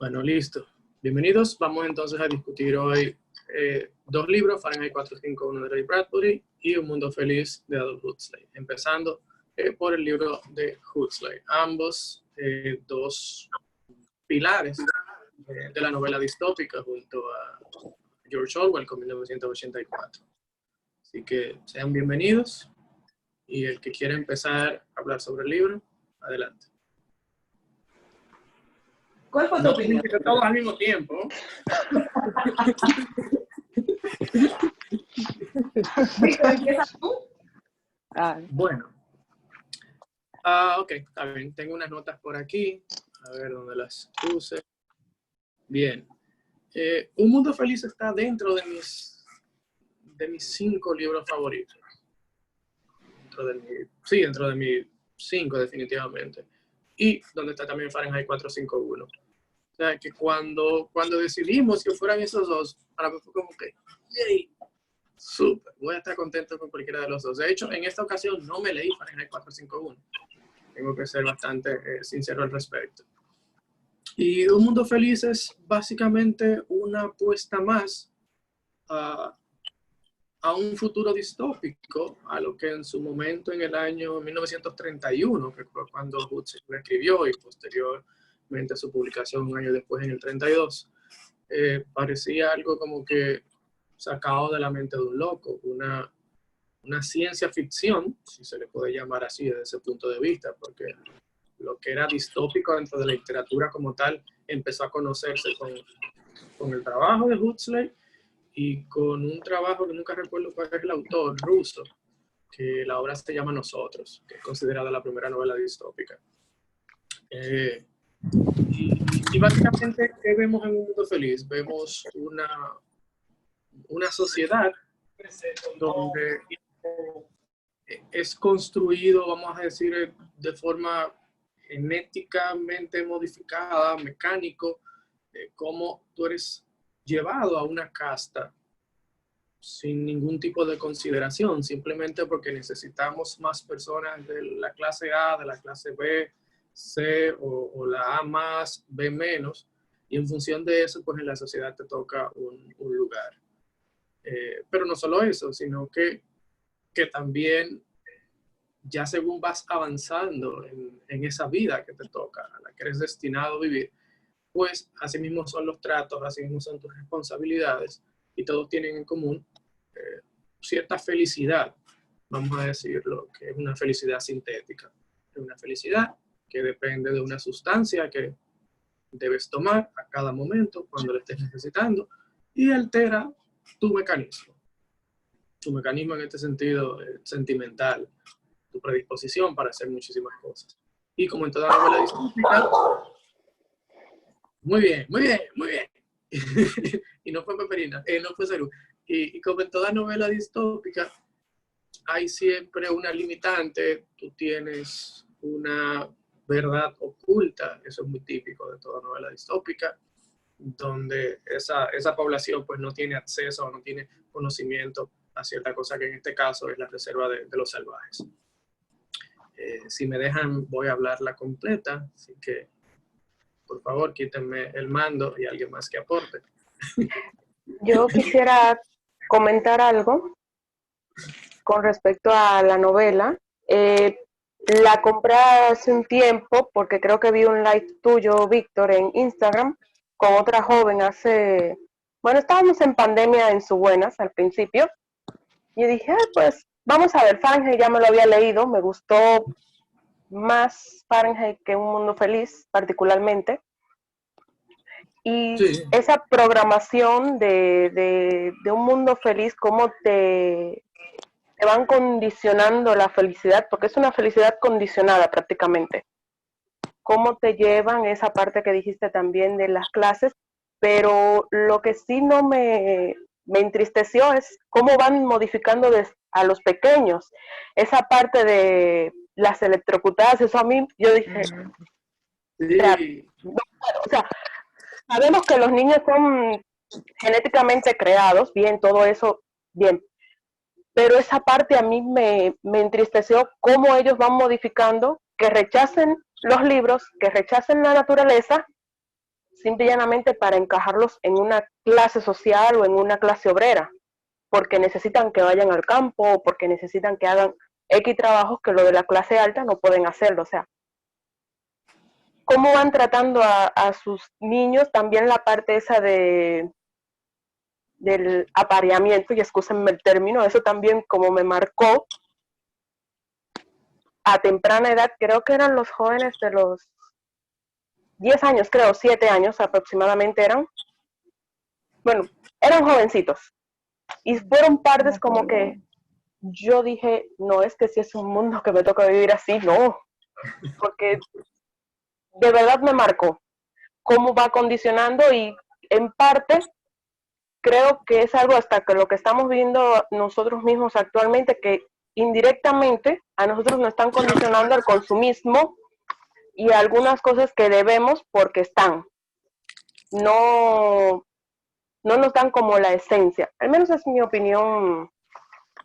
Bueno, listo. Bienvenidos. Vamos entonces a discutir hoy dos libros, Fahrenheit 451 de Ray Bradbury y Un Mundo Feliz de Aldous Huxley. Empezando por el libro de Huxley. Ambos dos pilares de la novela distópica junto a George Orwell con 1984. Así que sean bienvenidos y el que quiera empezar a hablar sobre el libro, adelante. ¿Cuál fue tu No opinión? tienen que ser todos al mismo tiempo. Víctor, ¿empiezas tú? Bueno. Ok, está bien. Tengo unas notas por aquí. A ver dónde las puse. Bien. Un Mundo Feliz está dentro de mis 5 libros favoritos. Dentro de mis 5 definitivamente. Y donde está también Fahrenheit 451. O sea, que cuando decidimos que fueran esos dos, para mí fue como que, yay, súper, voy a estar contento con cualquiera de los dos. De hecho, en esta ocasión no me leí Fahrenheit 451. Tengo que ser bastante sincero al respecto. Y Un Mundo Feliz es básicamente una apuesta más a un futuro distópico, a lo que en su momento en el año 1931, que fue cuando Huxley lo escribió y posteriormente a su publicación un año después en el 32, parecía algo como que sacado de la mente de un loco, una ciencia ficción, si se le puede llamar así desde ese punto de vista, porque lo que era distópico dentro de la literatura como tal empezó a conocerse con el trabajo de Huxley y con un trabajo que nunca recuerdo cuál es el autor, ruso, que la obra se llama Nosotros, que es considerada la primera novela distópica. Y básicamente, ¿qué vemos en Un Mundo Feliz? Vemos una sociedad donde es construido, vamos a decir, de forma genéticamente modificada, mecánico, cómo tú eres llevado a una casta sin ningún tipo de consideración, simplemente porque necesitamos más personas de la clase A, de la clase B, C o la A más, B menos, y en función de eso, pues en la sociedad te toca un lugar. Pero no solo eso, sino que también ya según vas avanzando en esa vida que te toca, a la que eres destinado a vivir, pues así mismo son los tratos, así mismo son tus responsabilidades y todos tienen en común cierta felicidad, vamos a decirlo, que es una felicidad sintética, es una felicidad que depende de una sustancia que debes tomar a cada momento cuando lo estés necesitando y altera tu mecanismo en este sentido sentimental, tu predisposición para hacer muchísimas cosas. Y como en toda novela distópica, muy bien. Y no fue Peperina, no fue Cerú. Y como en toda novela distópica, hay siempre una limitante, tú tienes una verdad oculta, eso es muy típico de toda novela distópica, donde esa población pues no tiene acceso o no tiene conocimiento a cierta cosa que en este caso es la reserva de los salvajes. Si me dejan, voy a hablarla completa, así que por favor quítenme el mando y alguien más que aporte. Yo quisiera comentar algo con respecto a la novela. La compré hace un tiempo porque creo que vi un live tuyo, Víctor, en Instagram con otra joven bueno, estábamos en pandemia en su buenas al principio. Y dije, pues vamos a ver, Fahrenheit ya me lo había leído, me gustó más Fahrenheit que Un Mundo Feliz, particularmente. Y sí, esa programación de Un Mundo Feliz, cómo te van condicionando la felicidad, porque es una felicidad condicionada prácticamente. Cómo te llevan esa parte que dijiste también de las clases, pero lo que sí no me entristeció es cómo van modificando a los pequeños. Esa parte de las electrocutadas, eso a mí, yo dije, sí. O sea, sabemos que los niños son genéticamente creados, bien, todo eso, bien. Pero esa parte a mí me entristeció cómo ellos van modificando, que rechacen los libros, que rechacen la naturaleza, simple y llanamente para encajarlos en una clase social o en una clase obrera, porque necesitan que vayan al campo o porque necesitan que hagan X trabajos que lo de la clase alta no pueden hacerlo. O sea, cómo van tratando a sus niños, también la parte esa del apareamiento, y excúsenme el término, eso también como me marcó a temprana edad. Creo que eran los jóvenes de los 10 años, creo, 7 años aproximadamente eran. Bueno, eran jovencitos. Y fueron partes como que yo dije, no, es que si es un mundo que me toca vivir así, no. Porque de verdad me marcó cómo va condicionando, y en parte creo que es algo hasta que lo que estamos viendo nosotros mismos actualmente, que indirectamente a nosotros nos están condicionando al consumismo y a algunas cosas que debemos porque están. No, no nos dan como la esencia. Al menos es mi opinión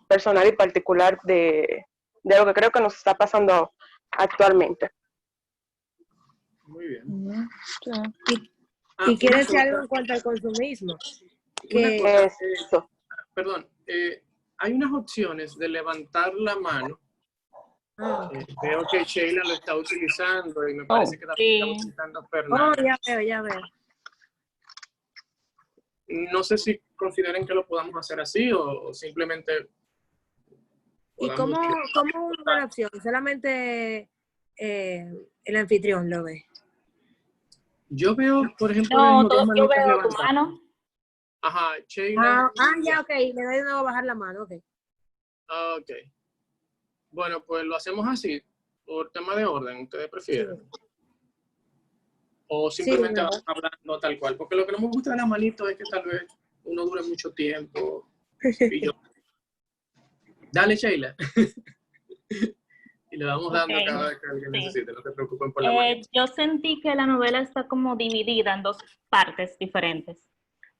personal y particular de lo que creo que nos está pasando actualmente. Muy bien. ¿Y quieres decir algo en cuanto al consumismo? Una cosa, Eso. perdón, hay unas opciones de levantar la mano. Veo que Sheila lo está utilizando y me parece que también está utilizando Fernanda. Ya veo. No sé si consideren que lo podamos hacer así o simplemente... ¿Y cómo una opción? ¿Solamente el anfitrión lo ve? Yo veo, por ejemplo, No, dos yo manitas veo tu levantadas. mano. Ajá, Sheila. Ya, ok. Le doy de nuevo a bajar la mano, ok. Ok. Bueno, pues lo hacemos así, por tema de orden, ¿ustedes prefieren? Sí. O simplemente Sí, hablando tal cual, porque lo que no me gusta de la manito es que tal vez uno dure mucho tiempo. Y yo, dale, Sheila. Y le vamos dando cada vez que alguien necesite, no se preocupen por la manito. Yo sentí que la novela está como dividida en dos partes diferentes.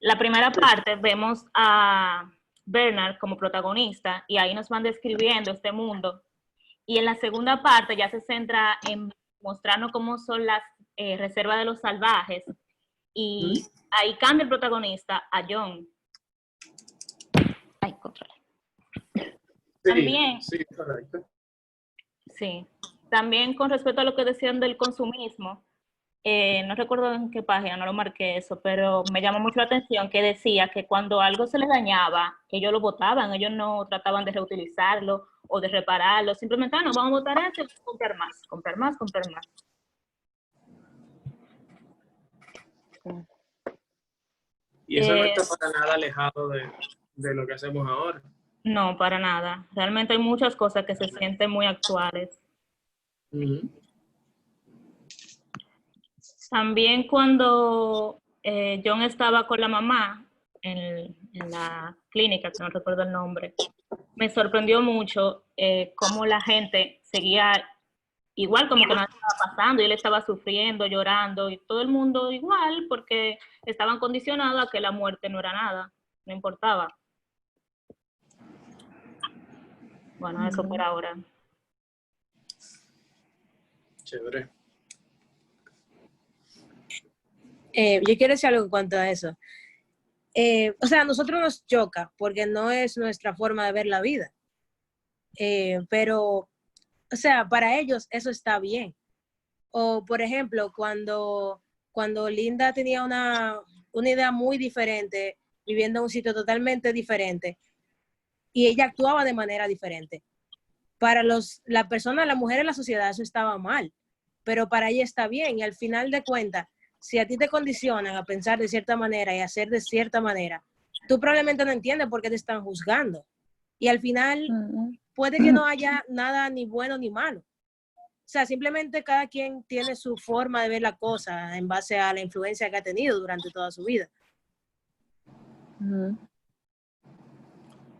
La primera parte vemos a Bernard como protagonista y ahí nos van describiendo este mundo. Y en la segunda parte ya se centra en mostrarnos cómo son las reservas de los salvajes. Y ahí cambia el protagonista a John. Ay, controla. También, sí, correcto. sí. También con respecto a lo que decían del consumismo, no recuerdo en qué página, no lo marqué eso, pero me llamó mucho la atención que decía que cuando algo se les dañaba, ellos lo botaban, ellos no trataban de reutilizarlo o de repararlo, simplemente, no, vamos a botar esto y vamos a comprar más. Y eso no está para nada alejado de lo que hacemos ahora. No, para nada. Realmente hay muchas cosas que se sienten muy actuales. También cuando John estaba con la mamá en la clínica, que no recuerdo el nombre, me sorprendió mucho cómo la gente seguía igual, como que nada estaba pasando, y él estaba sufriendo, llorando, y todo el mundo igual, porque estaban condicionados a que la muerte no era nada, no importaba. Bueno, eso por ahora. Chévere. Yo quiero decir algo en cuanto a eso. O sea, a nosotros nos choca porque no es nuestra forma de ver la vida. Pero, o sea, para ellos eso está bien. O, por ejemplo, cuando Linda tenía una idea muy diferente, viviendo en un sitio totalmente diferente, y ella actuaba de manera diferente. Para la persona, la mujer en la sociedad, eso estaba mal, pero para ella está bien, y al final de cuentas, si a ti te condicionan a pensar de cierta manera y hacer de cierta manera, tú probablemente no entiendes por qué te están juzgando. Y al final puede que no haya nada ni bueno ni malo. O sea, simplemente cada quien tiene su forma de ver la cosa en base a la influencia que ha tenido durante toda su vida.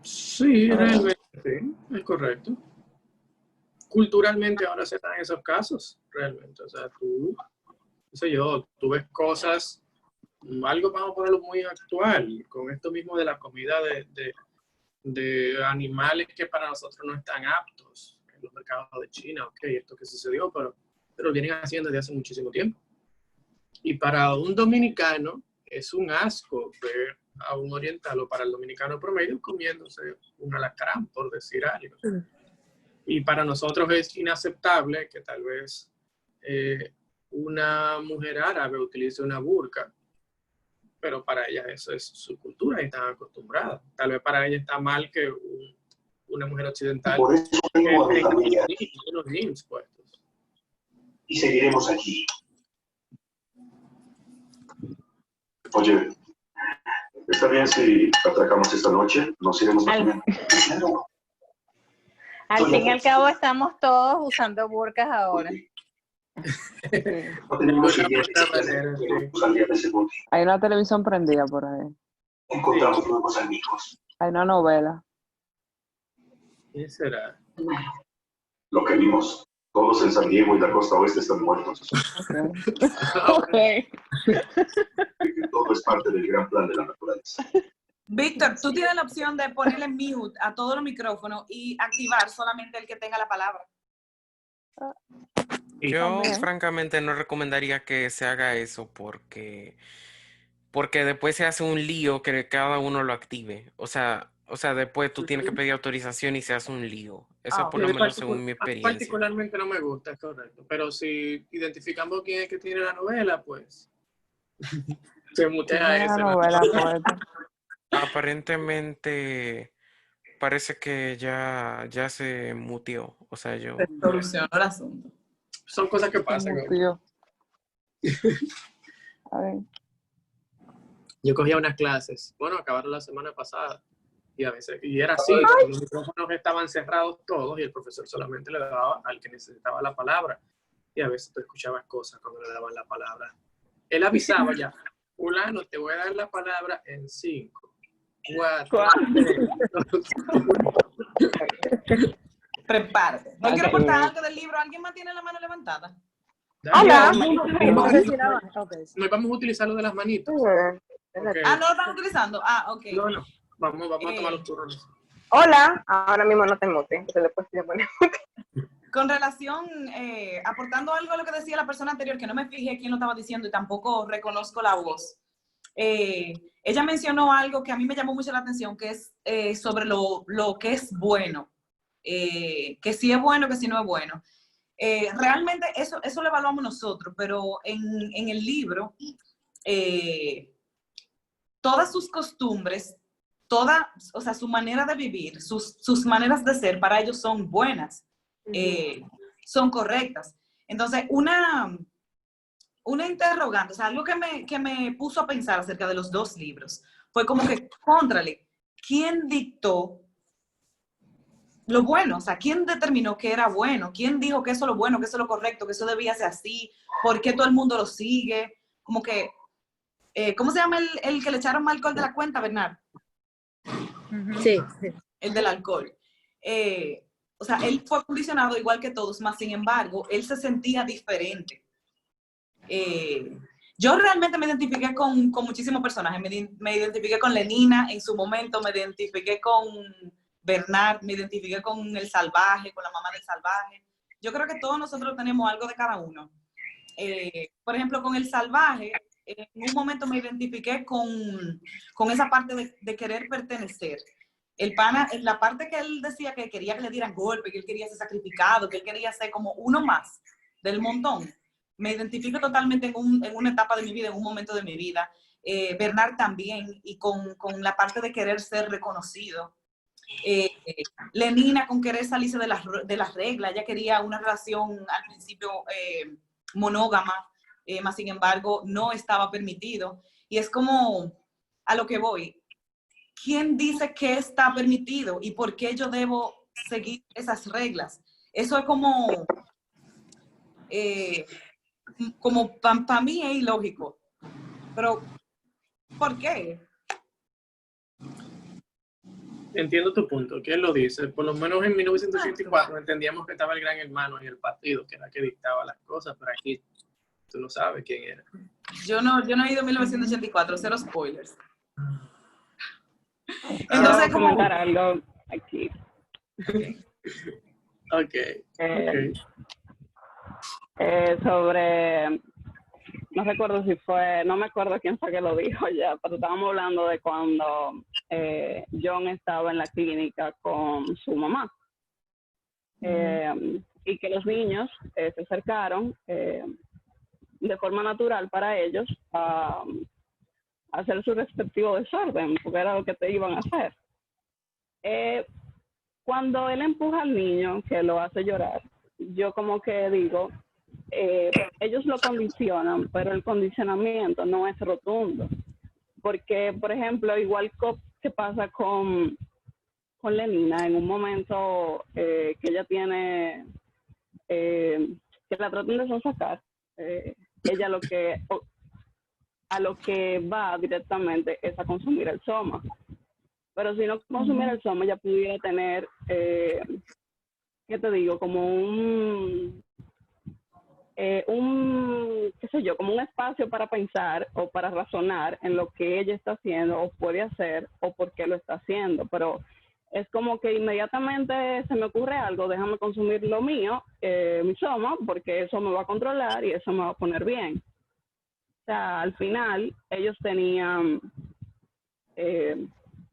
Sí, realmente, sí, es correcto. Culturalmente ahora se dan esos casos, realmente. O sea, tú ves cosas, algo vamos a ponerlo muy actual, con esto mismo de la comida de animales que para nosotros no están aptos en los mercados de China. Ok, esto que sucedió, pero lo vienen haciendo desde hace muchísimo tiempo. Y para un dominicano es un asco ver a un oriental, o para el dominicano promedio, comiéndose un alacrán, por decir algo. Y para nosotros es inaceptable que tal vez una mujer árabe utilice una burka, pero para ella eso es su cultura y están acostumbradas. Tal vez para ella está mal que una mujer occidental Por eso tengo a mi familia unos jeans puestos. y seguiremos aquí. Oye, ¿está bien si atracamos esta noche? Nos iremos a comer. Al fin y al cabo estamos todos usando burkas ahora. No tenemos ideas de ese bote. Hay una televisión prendida por ahí. Encontramos nuevos amigos. Hay una novela. ¿Quién será? Lo que vimos, todos en San Diego y la costa oeste están muertos. Ok. Todo es parte del gran plan de la naturaleza. Víctor, tú tienes la opción de ponerle mute a todos los micrófonos y activar solamente el que tenga la palabra. Yo francamente no recomendaría que se haga eso porque después se hace un lío que cada uno lo active. O sea, después tú tienes que pedir autorización y se hace un lío. Eso por lo menos según mi experiencia. Particularmente no me gusta, es correcto. Pero si identificamos quién es que tiene la novela, pues se mutea ese. Novela, poeta. Aparentemente parece que ya se muteó. O sea, yo... Se solucionó el asunto. Son cosas que pasan. Tío. A ver. Yo cogía unas clases, bueno, acabaron la semana pasada, y era así, los micrófonos estaban cerrados todos y el profesor solamente le daba al que necesitaba la palabra, y a veces tú escuchabas cosas cuando le daban la palabra. Él avisaba ya, fulano, te voy a dar la palabra en 5, 4, 3. Prepárate. No quiero aportar algo del libro. ¿Alguien más tiene la mano levantada? Hola. Nos vamos a utilizar lo de las manitos. Okay. Ah, no lo están utilizando. Ah, ok. No. Vamos a tomar los turnos. Hola. Ahora mismo no te mute. Entonces después te pones. Con relación, aportando algo a lo que decía la persona anterior, que no me fijé quién lo estaba diciendo y tampoco reconozco la voz. Ella mencionó algo que a mí me llamó mucho la atención, que es sobre lo que es bueno. Que si es bueno, que si no es bueno. Realmente eso lo evaluamos nosotros, pero en el libro, todas sus costumbres, o sea, su manera de vivir, sus maneras de ser, para ellos son buenas, son correctas. Entonces, una interrogante, o sea, algo que me puso a pensar acerca de los dos libros, fue como que, cóntrale, ¿quién dictó lo bueno? O sea, ¿quién determinó que era bueno? ¿Quién dijo que eso es lo bueno, que eso es lo correcto, que eso debía ser así? ¿Por qué todo el mundo lo sigue? Como que, ¿cómo se llama el que le echaron más alcohol de la cuenta, Bernard? Sí. El del alcohol. O sea, él fue condicionado igual que todos, más sin embargo, él se sentía diferente. Yo realmente me identifiqué con muchísimos personajes. Me identifiqué con Lenina en su momento, me identifiqué con Bernard, me identifiqué con el salvaje, con la mamá del salvaje. Yo creo que todos nosotros tenemos algo de cada uno. Por ejemplo, con el salvaje, en un momento me identifiqué con esa parte de querer pertenecer. El pana, la parte que él decía que quería que le dieran golpe, que él quería ser sacrificado, que él quería ser como uno más del montón. Me identifico totalmente en una etapa de mi vida, en un momento de mi vida. Bernard también, y con la parte de querer ser reconocido. Lenina con querer salirse de las reglas. Ella quería una relación al principio monógama, más sin embargo no estaba permitido. Y es como a lo que voy. ¿Quién dice que está permitido y por qué yo debo seguir esas reglas? Eso es como para mí es ilógico. Pero, ¿por qué? Entiendo tu punto. ¿Quién lo dice? Por lo menos en 1984 entendíamos que estaba el gran hermano y el partido, que era que dictaba las cosas, pero aquí tú no sabes quién era. Yo no he ido en 1984, cero spoilers. Entonces, ¿cómo comentar algo aquí? Okay. Sobre no recuerdo si fue, no me acuerdo quién fue que lo dijo ya, pero estábamos hablando de cuando John estaba en la clínica con su mamá. Y que los niños se acercaron de forma natural para ellos a hacer su respectivo desorden, porque era lo que te iban a hacer. Cuando él empuja al niño, que lo hace llorar, yo como que digo, ellos lo condicionan, pero el condicionamiento no es rotundo. Porque, por ejemplo, igual que pasa con Lenina, en un momento que ella tiene, que la tratan de sonsacar, ella a lo que va directamente es a consumir el soma. Pero si no consumiera el soma, ella pudiera tener, ¿qué te digo? Como un, qué sé yo, como un espacio para pensar o para razonar en lo que ella está haciendo o puede hacer o por qué lo está haciendo. Pero es como que inmediatamente se me ocurre algo, déjame consumir lo mío, mi soma, porque eso me va a controlar y eso me va a poner bien. O sea, al final ellos tenían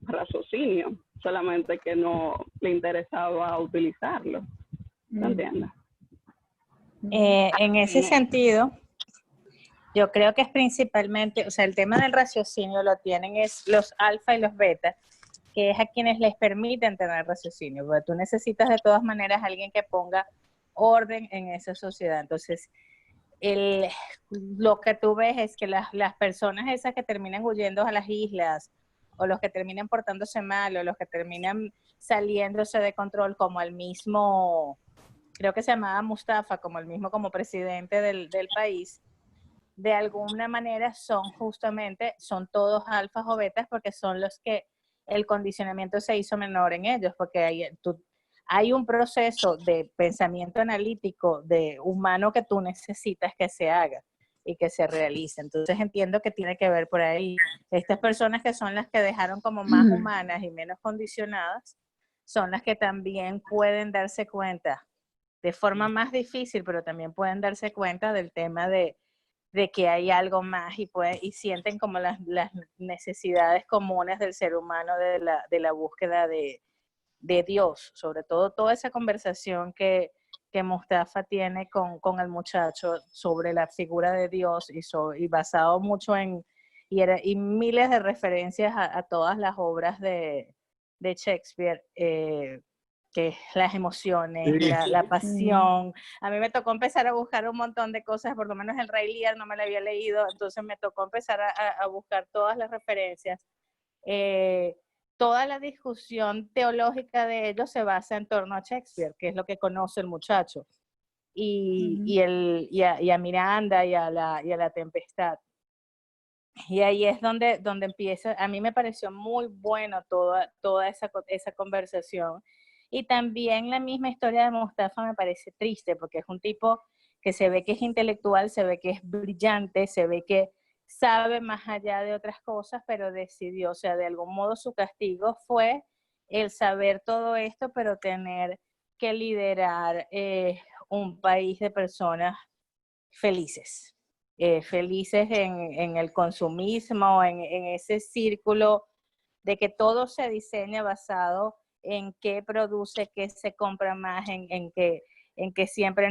raciocinio, solamente que no le interesaba utilizarlo. ¿Me entiendes? En ese sentido, yo creo que es principalmente, o sea, el tema del raciocinio lo tienen es los alfa y los beta, que es a quienes les permiten tener raciocinio, porque tú necesitas de todas maneras a alguien que ponga orden en esa sociedad. Entonces, lo que tú ves es que las personas esas que terminan huyendo a las islas, o los que terminan portándose mal, o los que terminan saliéndose de control, como el mismo, creo que se llamaba Mustafa, como el mismo como presidente del país, de alguna manera son todos alfas o betas, porque son los que el condicionamiento se hizo menor en ellos, porque hay un proceso de pensamiento analítico de humano que tú necesitas que se haga y que se realice. Entonces entiendo que tiene que ver por ahí. Estas personas que son las que dejaron como más humanas y menos condicionadas, son las que también pueden darse cuenta de forma más difícil, pero también pueden darse cuenta del tema de que hay algo más y sienten como las necesidades comunes del ser humano de la búsqueda de Dios, sobre todo toda esa conversación que Mustafa tiene con el muchacho sobre la figura de Dios y basado mucho y miles de referencias a todas las obras de Shakespeare, que es las emociones, la pasión. A mí me tocó empezar a buscar un montón de cosas, por lo menos el Rey Lear no me lo había leído, entonces me tocó empezar a buscar todas las referencias. Toda la discusión teológica de ellos se basa en torno a Shakespeare, que es lo que conoce el muchacho, y a Miranda y a la Tempestad. Y ahí es donde empieza, a mí me pareció muy bueno toda esa conversación. Y también la misma historia de Mustafa me parece triste, porque es un tipo que se ve que es intelectual, se ve que es brillante, se ve que sabe más allá de otras cosas, pero decidió, o sea, de algún modo su castigo fue el saber todo esto, pero tener que liderar un país de personas felices. Felices en el consumismo, en ese círculo de que todo se diseña basado en qué produce, qué se compra más, en que siempre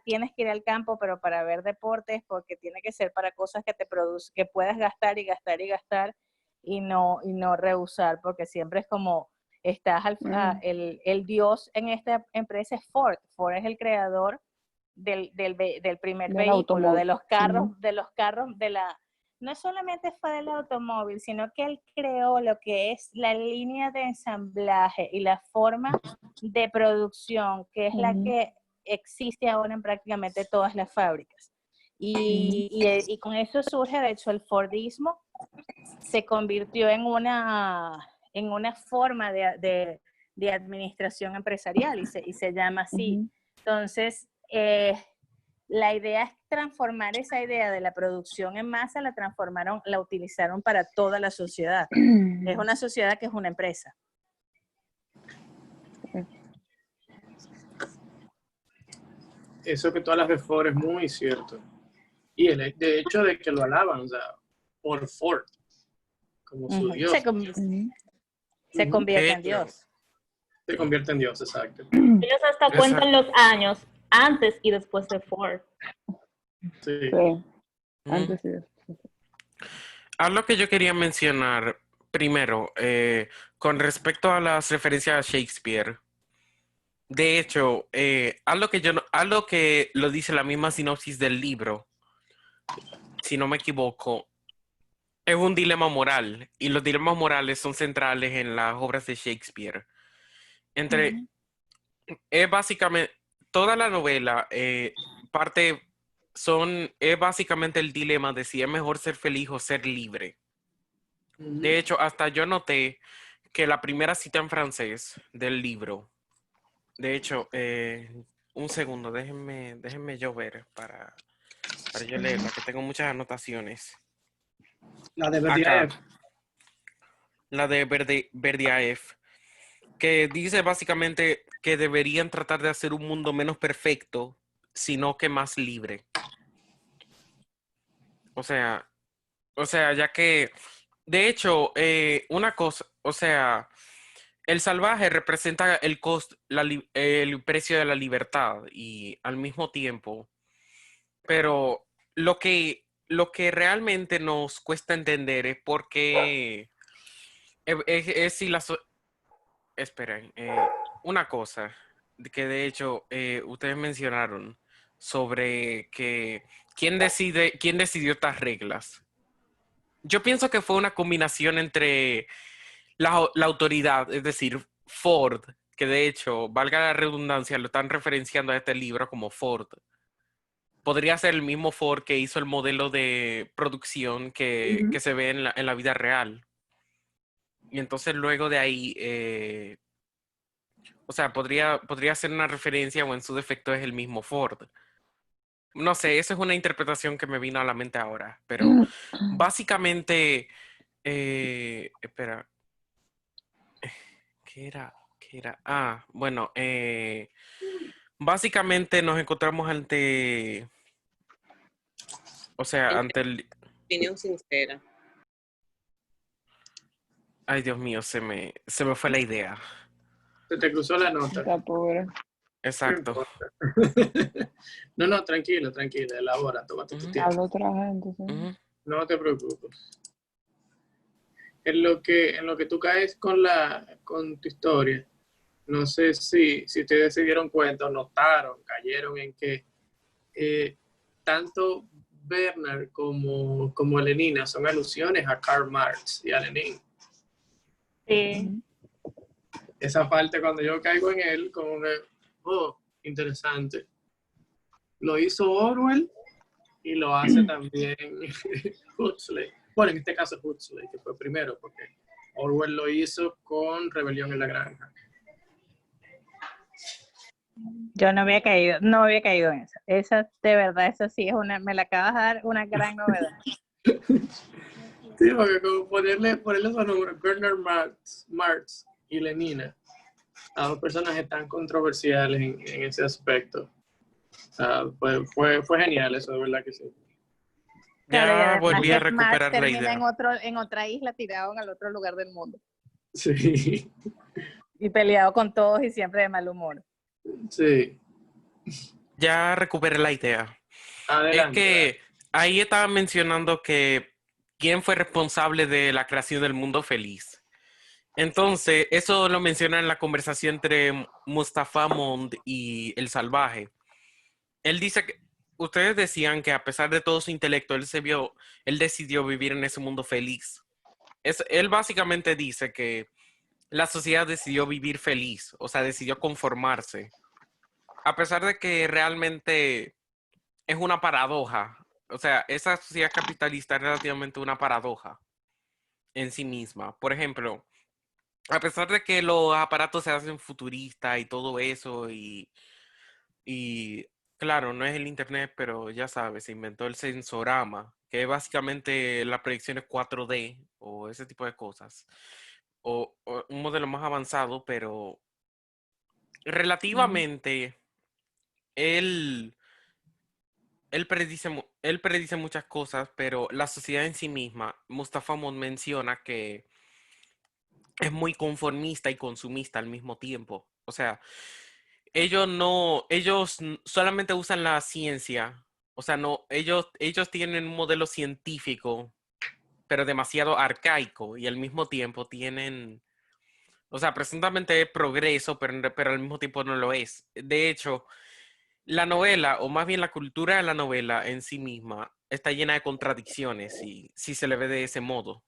tienes que ir al campo, pero para ver deportes, porque tiene que ser para cosas que te produce, que puedas gastar y gastar y gastar y no rehusar, porque siempre es como el dios en esta empresa es Ford. Ford es el creador del primer vehículo, de los carros, no solamente fue del automóvil, sino que él creó lo que es la línea de ensamblaje y la forma de producción, que es la que existe ahora en prácticamente todas las fábricas. Y con eso surge, de hecho, el Fordismo se convirtió en una forma de administración empresarial y se llama así. Entonces, la idea es transformar esa idea de la producción en masa, la utilizaron para toda la sociedad. Es una sociedad que es una empresa. Eso que tú hablas de Ford es muy cierto. Y de hecho de que lo alaban, o sea, por Ford, como su Ujú. Dios. Se convierte en hecho, Dios. Se convierte en Dios, exacto. Ellos hasta cuentan Exacto. los años antes y después de Ford. Sí. Sí, Ujú. antes y después. Algo que yo quería mencionar primero, con respecto a las referencias a Shakespeare. De hecho, algo que lo dice la misma sinopsis del libro, si no me equivoco, es un dilema moral. Y los dilemas morales son centrales en las obras de Shakespeare. Entre, es básicamente, toda la novela es básicamente el dilema de si es mejor ser feliz o ser libre. De hecho, hasta yo noté que la primera cita en francés del libro, de hecho, un segundo, déjenme yo ver para yo leerla, que tengo muchas anotaciones. La de Acá, Bediaev. la de Berdiaev, que dice básicamente que deberían tratar de hacer un mundo menos perfecto, sino que más libre. O sea, ya que, de hecho, una cosa, o sea, el salvaje representa el precio de la libertad y al mismo tiempo, pero lo que realmente nos cuesta entender es por qué es si esperen, una cosa que de hecho ustedes mencionaron sobre que quién decidió estas reglas. Yo pienso que fue una combinación entre la autoridad, es decir, Ford, que de hecho, valga la redundancia, lo están referenciando a este libro como Ford. Podría ser el mismo Ford que hizo el modelo de producción que se ve en la vida real. Y entonces luego de ahí, o sea, podría ser una referencia o en su defecto es el mismo Ford. No sé, esa es una interpretación que me vino a la mente ahora, pero básicamente, espera, ¿qué era? ¿Qué era? Ah, bueno, básicamente nos encontramos o sea, ante el... Opinión sincera. Ay, Dios mío, se me fue la idea. Se te cruzó la nota. Está pobre. No Exacto. importa. No, tranquilo, elabora, tómate tu Ujú, tiempo. Habla otra gente. ¿Sí? ujú. No te preocupes. En lo que tú caes con tu historia, no sé si ustedes se dieron cuenta o notaron, cayeron en que tanto Bernard como Lenina son alusiones a Karl Marx y a Lenin. Sí. Esa parte cuando yo caigo en él, como que, oh, interesante. Lo hizo Orwell y lo hace también Huxley. Bueno, en este caso Huxley, que fue primero, porque Orwell lo hizo con Rebelión en la Granja. Yo no había caído en eso. Esa, de verdad, esa sí es me la acabas de dar una gran novedad. Sí, porque como ponerle su nombre, Bernard Marx y Lenina, a dos personajes tan controversiales en ese aspecto. O sea, fue genial eso, de verdad que sí. Claro, y Ya además volví a que Marx recuperar la termina idea. en otra isla tirado en el otro lugar del mundo. Sí, Y peleado con todos y siempre de mal humor. sí. Ya recuperé la idea. Es Adelante. que ahí estaba mencionando que quién fue responsable de la creación del mundo feliz. Entonces, eso lo menciona en la conversación entre Mustafa Mond y el salvaje. Él dice que ustedes decían que a pesar de todo su intelecto, él decidió vivir en ese mundo feliz. Él básicamente dice que la sociedad decidió vivir feliz, o sea, decidió conformarse. A pesar de que realmente es una paradoja. O sea, esa sociedad capitalista es relativamente una paradoja en sí misma. Por ejemplo, a pesar de que los aparatos se hacen futuristas y todo eso, y claro, no es el internet, pero ya sabes, se inventó el sensorama, que es básicamente las proyecciones 4D o ese tipo de cosas. O un modelo más avanzado, pero relativamente él él predice muchas cosas, pero la sociedad en sí misma, Mustafa Ahmad menciona que es muy conformista y consumista al mismo tiempo. O sea, solamente usan la ciencia. O sea, no, ellos tienen un modelo científico, pero demasiado arcaico y al mismo tiempo tienen, o sea, presuntamente es progreso, pero al mismo tiempo no lo es. De hecho, la novela, o más bien la cultura de la novela en sí misma, está llena de contradicciones, si se le ve de ese modo.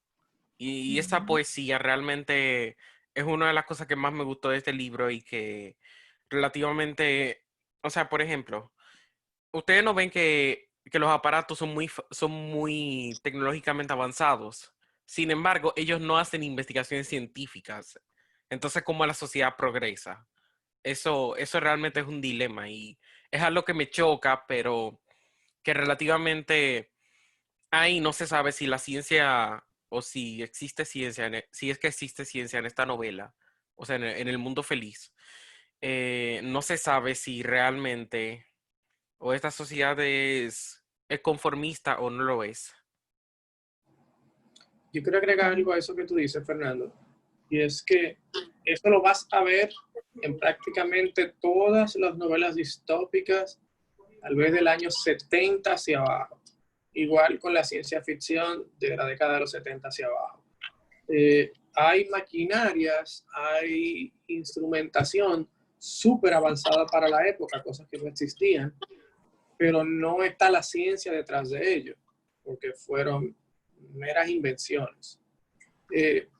Y esa poesía realmente es una de las cosas que más me gustó de este libro y que relativamente, o sea, por ejemplo, ustedes no ven que los aparatos son muy tecnológicamente avanzados. Sin embargo, ellos no hacen investigaciones científicas. Entonces, ¿cómo la sociedad progresa? Eso realmente es un dilema y es algo que me choca, pero que relativamente ahí no se sabe si la ciencia o si existe ciencia, si es que existe ciencia en esta novela, o sea, en el mundo feliz. No se sabe si realmente o esta sociedad es conformista o no lo es. Yo quiero agregar algo a eso que tú dices, Fernando, y es que eso lo vas a ver en prácticamente todas las novelas distópicas, tal vez del año 70 hacia abajo. Igual con la ciencia ficción de la década de los 70 hacia abajo. Hay maquinarias, hay instrumentación súper avanzada para la época, cosas que no existían, pero no está la ciencia detrás de ello, porque fueron meras invenciones.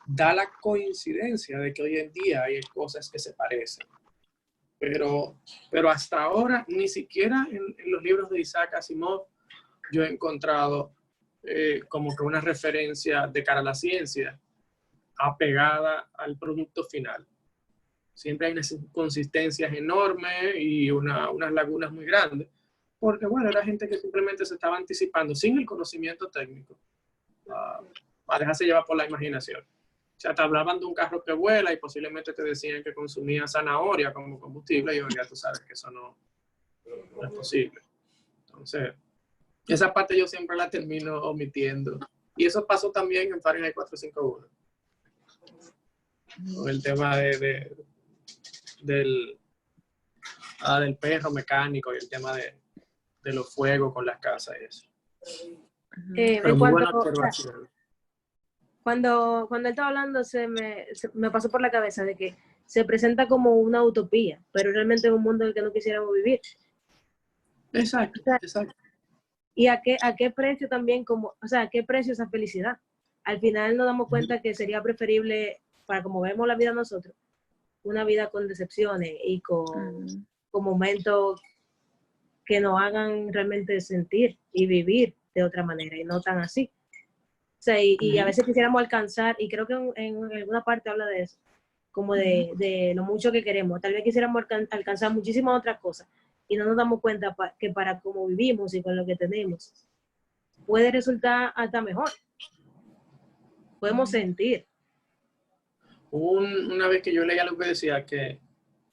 Da la coincidencia de que hoy en día hay cosas que se parecen, pero hasta ahora ni siquiera en los libros de Isaac Asimov yo he encontrado como que una referencia de cara a la ciencia apegada al producto final. Siempre hay unas inconsistencias enormes y unas lagunas muy grandes, porque bueno, era gente que simplemente se estaba anticipando sin el conocimiento técnico, a dejarse llevar por la imaginación. O sea, te hablaban de un carro que vuela y posiblemente te decían que consumía zanahoria como combustible y ya tú sabes que eso no es posible. Entonces, esa parte yo siempre la termino omitiendo. Y eso pasó también en Fahrenheit 451. El tema del perro mecánico y el tema de los fuegos con las casas y eso. Pero En muy cuanto, buena o sea, observación. cuando él estaba hablando, me pasó por la cabeza de que se presenta como una utopía, pero realmente es un mundo en el que no quisiéramos vivir. Exacto, O sea, exacto. ¿y a qué precio también, o sea, a qué precio esa felicidad? Al final nos damos cuenta que sería preferible, para como vemos la vida nosotros, una vida con decepciones y con momentos que nos hagan realmente sentir y vivir de otra manera y no tan así. O sea, y a veces quisiéramos alcanzar, y creo que en alguna parte habla de eso, como de lo mucho que queremos. Tal vez quisiéramos alcanzar muchísimas otras cosas y no nos damos cuenta que para cómo vivimos y con lo que tenemos, puede resultar hasta mejor. Podemos sentir. Una vez que yo leía lo que decía que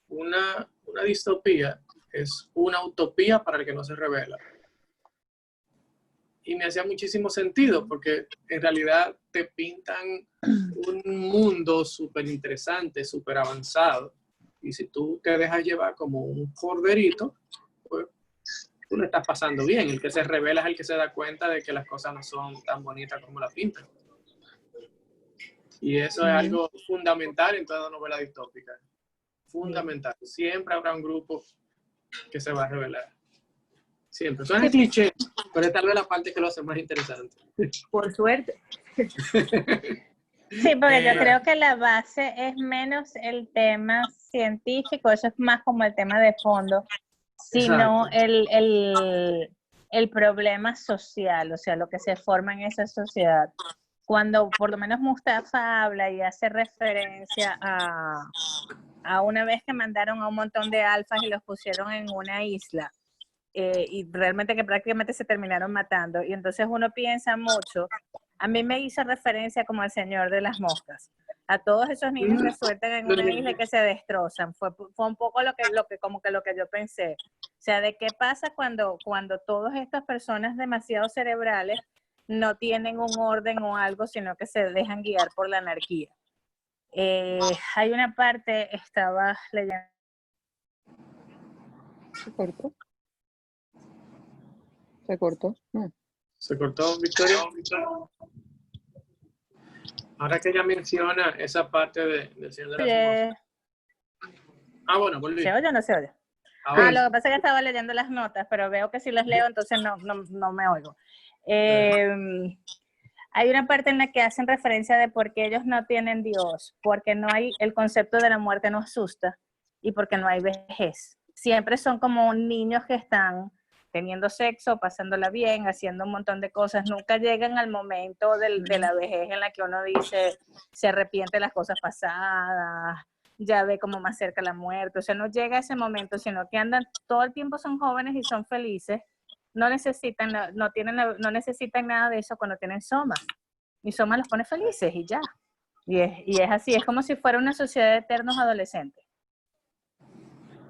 una distopía es una utopía para el que no se revela. Y me hacía muchísimo sentido porque en realidad te pintan un mundo súper interesante, súper avanzado. Y si tú te dejas llevar como un corderito, pues tú lo estás pasando bien. El que se revela es el que se da cuenta de que las cosas no son tan bonitas como las pintan. Y eso es algo fundamental en toda novela distópica. Fundamental. Siempre habrá un grupo que se va a revelar. Siempre. Son el cliché, pero es tal vez la parte que lo hace más interesante. Por suerte. Sí, porque yo creo que la base es menos el tema científico, eso es más como el tema de fondo, sino el problema social, o sea, lo que se forma en esa sociedad. Cuando por lo menos Mustafa habla y hace referencia a una vez que mandaron a un montón de alfas y los pusieron en una isla, y realmente que prácticamente se terminaron matando, y entonces uno piensa mucho. A mí me hizo referencia como al Señor de las Moscas, a todos esos niños que sueltan en una isla y que se destrozan. Fue un poco lo que yo pensé. O sea, ¿de qué pasa cuando todas estas personas demasiado cerebrales no tienen un orden o algo, sino que se dejan guiar por la anarquía? Hay una parte, estaba leyendo. ¿Se cortó? ¿Se cortó? No. ¿Se cortó, Victoria? Ahora que ella menciona esa parte del Señor de las Moscas. Bueno, volví. ¿Se oye o no se oye? Lo que pasa es que estaba leyendo las notas, pero veo que si las leo, entonces no me oigo. Hay una parte en la que hacen referencia de por qué ellos no tienen Dios, porque no hay, el concepto de la muerte no asusta y porque no hay vejez. Siempre son como niños que están teniendo sexo, pasándola bien, haciendo un montón de cosas. Nunca llegan al momento de la vejez en la que uno dice, se arrepiente de las cosas pasadas, ya ve como más cerca la muerte. O sea, no llega a ese momento, sino que andan todo el tiempo, son jóvenes y son felices. No necesitan nada de eso cuando tienen Soma. Y Soma los pone felices y ya. Y es así, es como si fuera una sociedad de eternos adolescentes.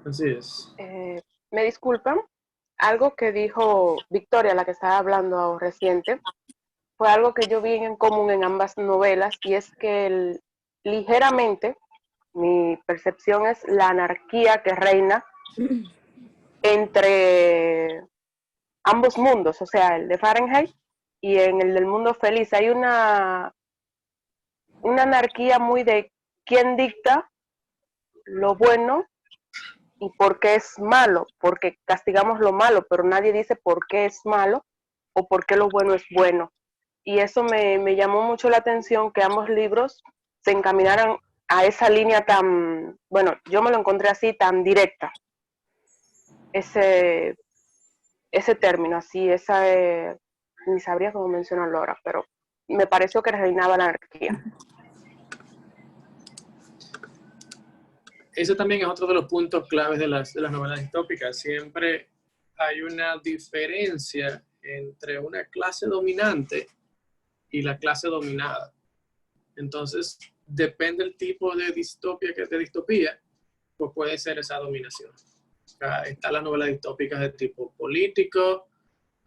Así es. Me disculpan, algo que dijo Victoria, la que estaba hablando reciente, fue algo que yo vi en común en ambas novelas, y es que ligeramente mi percepción es la anarquía que reina entre ambos mundos, o sea, el de Fahrenheit y en el del mundo feliz. Hay una anarquía muy de quién dicta lo bueno y por qué es malo, porque castigamos lo malo, pero nadie dice por qué es malo o por qué lo bueno es bueno. Y eso me llamó mucho la atención, que ambos libros se encaminaran a esa línea tan, bueno, yo me lo encontré así, tan directa. Ese término, así, ni sabría cómo mencionarlo ahora, pero me pareció que reinaba la anarquía. Ese también es otro de los puntos claves de las novelas distópicas. Siempre hay una diferencia entre una clase dominante y la clase dominada. Entonces, depende del tipo de distopía, pues puede ser esa dominación. Están las novelas distópicas de tipo político,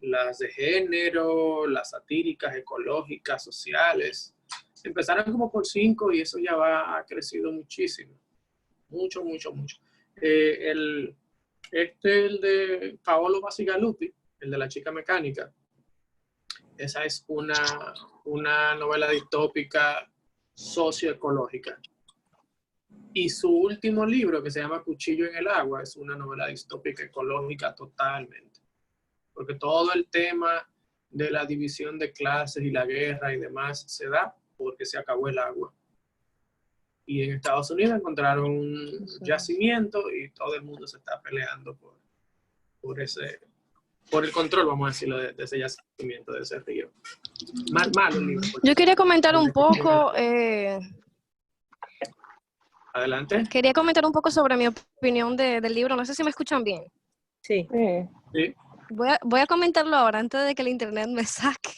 las de género, las satíricas, ecológicas, sociales. Empezaron como por 5 y eso ya ha crecido muchísimo. Mucho. El de Paolo Bacigalupi, el de La chica mecánica, esa es una novela distópica socioecológica. Y su último libro, que se llama Cuchillo en el agua, es una novela distópica ecológica totalmente. Porque todo el tema de la división de clases y la guerra y demás se da porque se acabó el agua. Y en Estados Unidos encontraron un yacimiento y todo el mundo se está peleando por el control, vamos a decirlo, de ese yacimiento, de ese río. Malo el libro. Yo quería comentar un poco... Adelante. Quería comentar un poco sobre mi opinión del libro. No sé si me escuchan bien. Sí. Sí. Voy a comentarlo ahora, antes de que el internet me saque.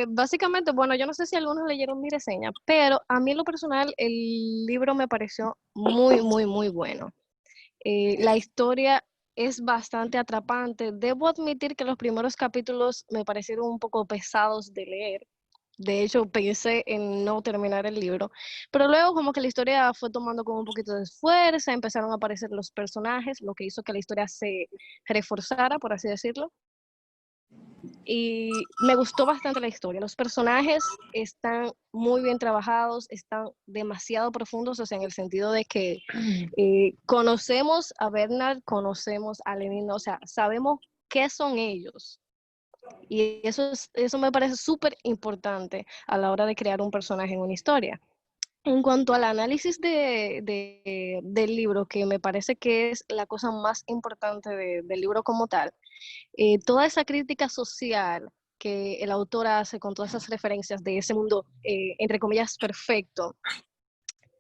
Básicamente, bueno, yo no sé si algunos leyeron mi reseña, pero a mí en lo personal el libro me pareció muy bueno. La historia es bastante atrapante. Debo admitir que los primeros capítulos me parecieron un poco pesados de leer. De hecho, pensé en no terminar el libro, pero luego como que la historia fue tomando como un poquito de fuerza, empezaron a aparecer los personajes, lo que hizo que la historia se reforzara, por así decirlo. Y me gustó bastante la historia. Los personajes están muy bien trabajados, están demasiado profundos, o sea, en el sentido de que conocemos a Bernard, conocemos a Lenina, o sea, sabemos qué son ellos. Y eso me parece súper importante a la hora de crear un personaje en una historia. En cuanto al análisis del libro, que me parece que es la cosa más importante del libro como tal, toda esa crítica social que el autor hace con todas esas referencias de ese mundo, entre comillas, perfecto.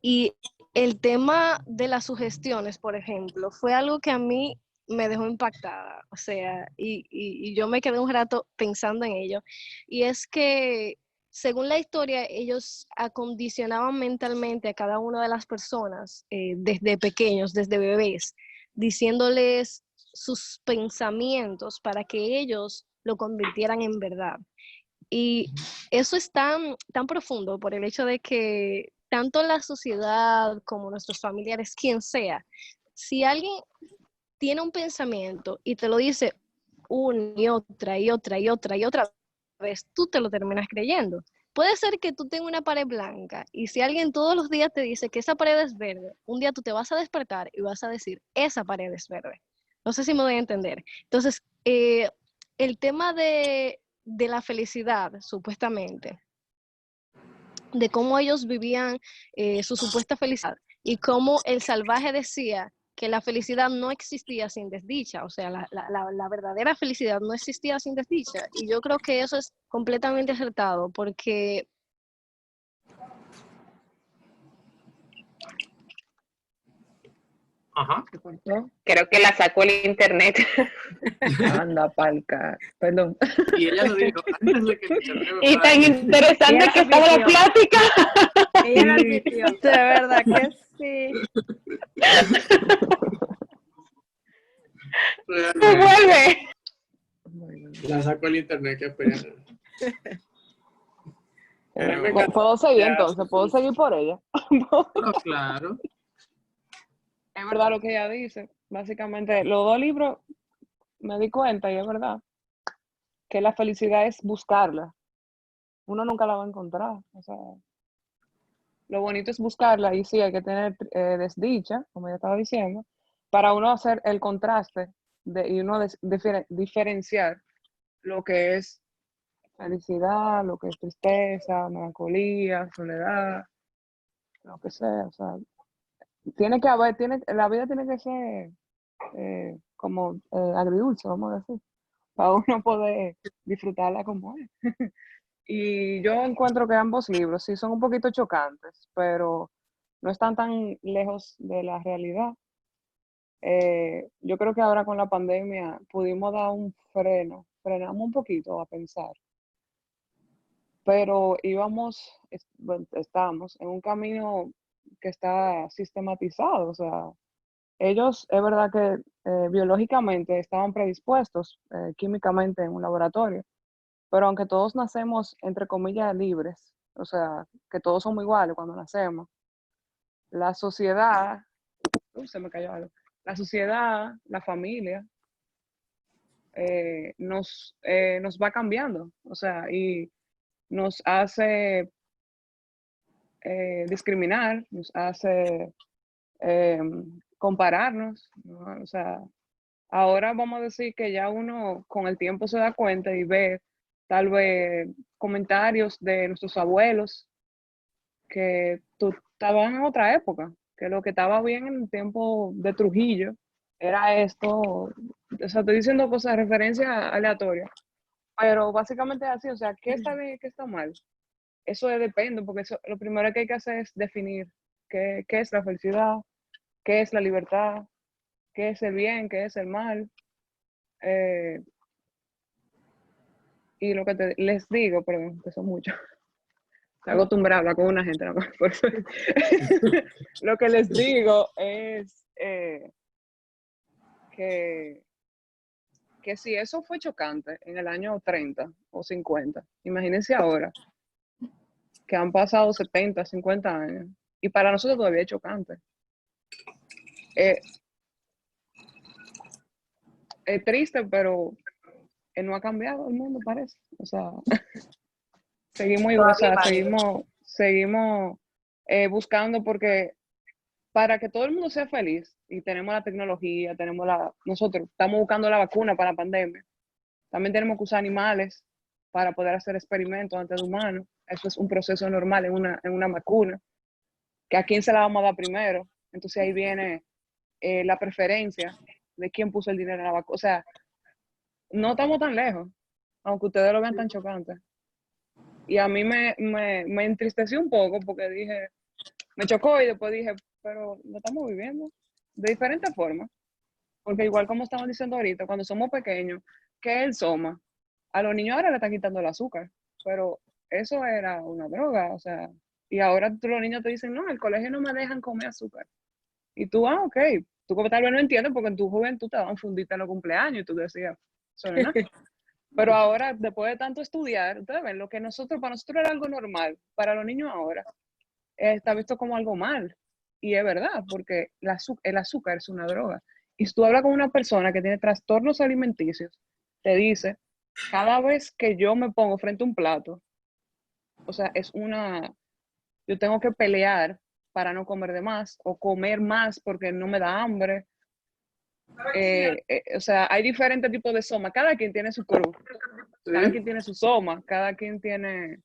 Y el tema de las sugestiones, por ejemplo, fue algo que a mí me dejó impactada, o sea, y yo me quedé un rato pensando en ello, y es que según la historia, ellos acondicionaban mentalmente a cada una de las personas desde pequeños, desde bebés, diciéndoles sus pensamientos para que ellos lo convirtieran en verdad. Y eso es tan profundo por el hecho de que tanto la sociedad como nuestros familiares, quien sea, si alguien tiene un pensamiento y te lo dice una y otra y otra y otra y otra vez, tú te lo terminas creyendo. Puede ser que tú tengas una pared blanca y si alguien todos los días te dice que esa pared es verde, un día tú te vas a despertar y vas a decir, esa pared es verde. No sé si me doy a entender. Entonces, el tema de la felicidad, supuestamente, de cómo ellos vivían su supuesta felicidad y cómo el salvaje decía que la felicidad no existía sin desdicha, o sea, la verdadera felicidad no existía sin desdicha. Y yo creo que eso es completamente acertado, porque Ajá. ¿Se cortó? Creo que la sacó el internet. Anda, palca. Perdón. Y ella lo dijo antes de que el internet me Y fuera a tan decir. interesante Ella que lo estaba la admitió. plática. Ella lo Sí. admitió. De verdad que sí. Se Realmente. vuelve. Bueno, La sacó el internet, qué pena. A mí me Pero encanta Puedo seguir ya entonces, su puedo seguir por ella. No, claro. Es verdad lo que ella dice. Básicamente, los dos libros me di cuenta, y es verdad, que la felicidad es buscarla. Uno nunca la va a encontrar. O sea, lo bonito es buscarla y sí, hay que tener desdicha, como ya estaba diciendo, para uno hacer el contraste y uno diferenciar lo que es felicidad, lo que es tristeza, melancolía, soledad, lo que sea. O sea, tiene que haber, la vida tiene que ser como agridulce, vamos a decir, para uno poder disfrutarla como es. Y yo encuentro que ambos libros sí son un poquito chocantes, pero no están tan lejos de la realidad. Yo creo que ahora con la pandemia pudimos dar un frenamos un poquito a pensar, pero bueno, estamos en un camino que está sistematizado. O sea, ellos, es verdad que biológicamente estaban predispuestos químicamente en un laboratorio, pero aunque todos nacemos, entre comillas, libres, o sea, que todos somos iguales cuando nacemos, la sociedad, se me cayó algo, la sociedad, la familia, nos va cambiando, o sea, y nos hace discriminar, nos hace compararnos, ¿no? O sea, ahora vamos a decir que ya uno con el tiempo se da cuenta y ve tal vez comentarios de nuestros abuelos que tú estaban en otra época, que lo que estaba bien en el tiempo de Trujillo era esto. O sea, estoy diciendo cosas de referencia aleatoria, pero básicamente es así. O sea, ¿qué está bien y qué está mal? Eso depende, porque lo primero que hay que hacer es definir qué es la felicidad, qué es la libertad, qué es el bien, qué es el mal. Eh, y lo que les digo, perdón, que son muchos, estoy acostumbrada a hablar con una gente, ¿no? Por eso, lo que les digo es que si eso fue chocante en el año 30 o 50, imagínense ahora que han pasado 70, 50 años y para nosotros todavía es chocante. Es triste, pero no ha cambiado el mundo, parece. O sea, seguimos igual, o Todavía sea, válido. seguimos buscando, porque para que todo el mundo sea feliz, y tenemos la tecnología, nosotros estamos buscando la vacuna para la pandemia, también tenemos que usar animales para poder hacer experimentos antes de humanos. Eso es un proceso normal en una vacuna, que a quién se la vamos a dar primero. Entonces ahí viene la preferencia de quién puso el dinero en la vacuna. O sea, no estamos tan lejos, aunque ustedes lo vean tan chocante. Y a mí me entristeció un poco porque dije, me chocó y después dije, pero lo estamos viviendo de diferentes formas. Porque igual como estamos diciendo ahorita, cuando somos pequeños, ¿qué es el soma? A los niños ahora le están quitando el azúcar, pero eso era una droga, o sea, y ahora los niños te dicen, no, el colegio no me dejan comer azúcar. Y tú, ok, tú como tal vez no entiendes porque en tu juventud te daban fundita en los cumpleaños y tú decías, eso no es nada. Pero ahora, después de tanto estudiar, ustedes ven, lo que para nosotros era algo normal, para los niños ahora está visto como algo mal. Y es verdad, porque el azúcar es una droga. Y si tú hablas con una persona que tiene trastornos alimenticios, te dice, cada vez que yo me pongo frente a un plato, o sea, yo tengo que pelear para no comer de más, o comer más porque no me da hambre. O sea, hay diferentes tipos de soma. Cada quien tiene su cruz. Cada quien tiene su soma. Cada quien tiene...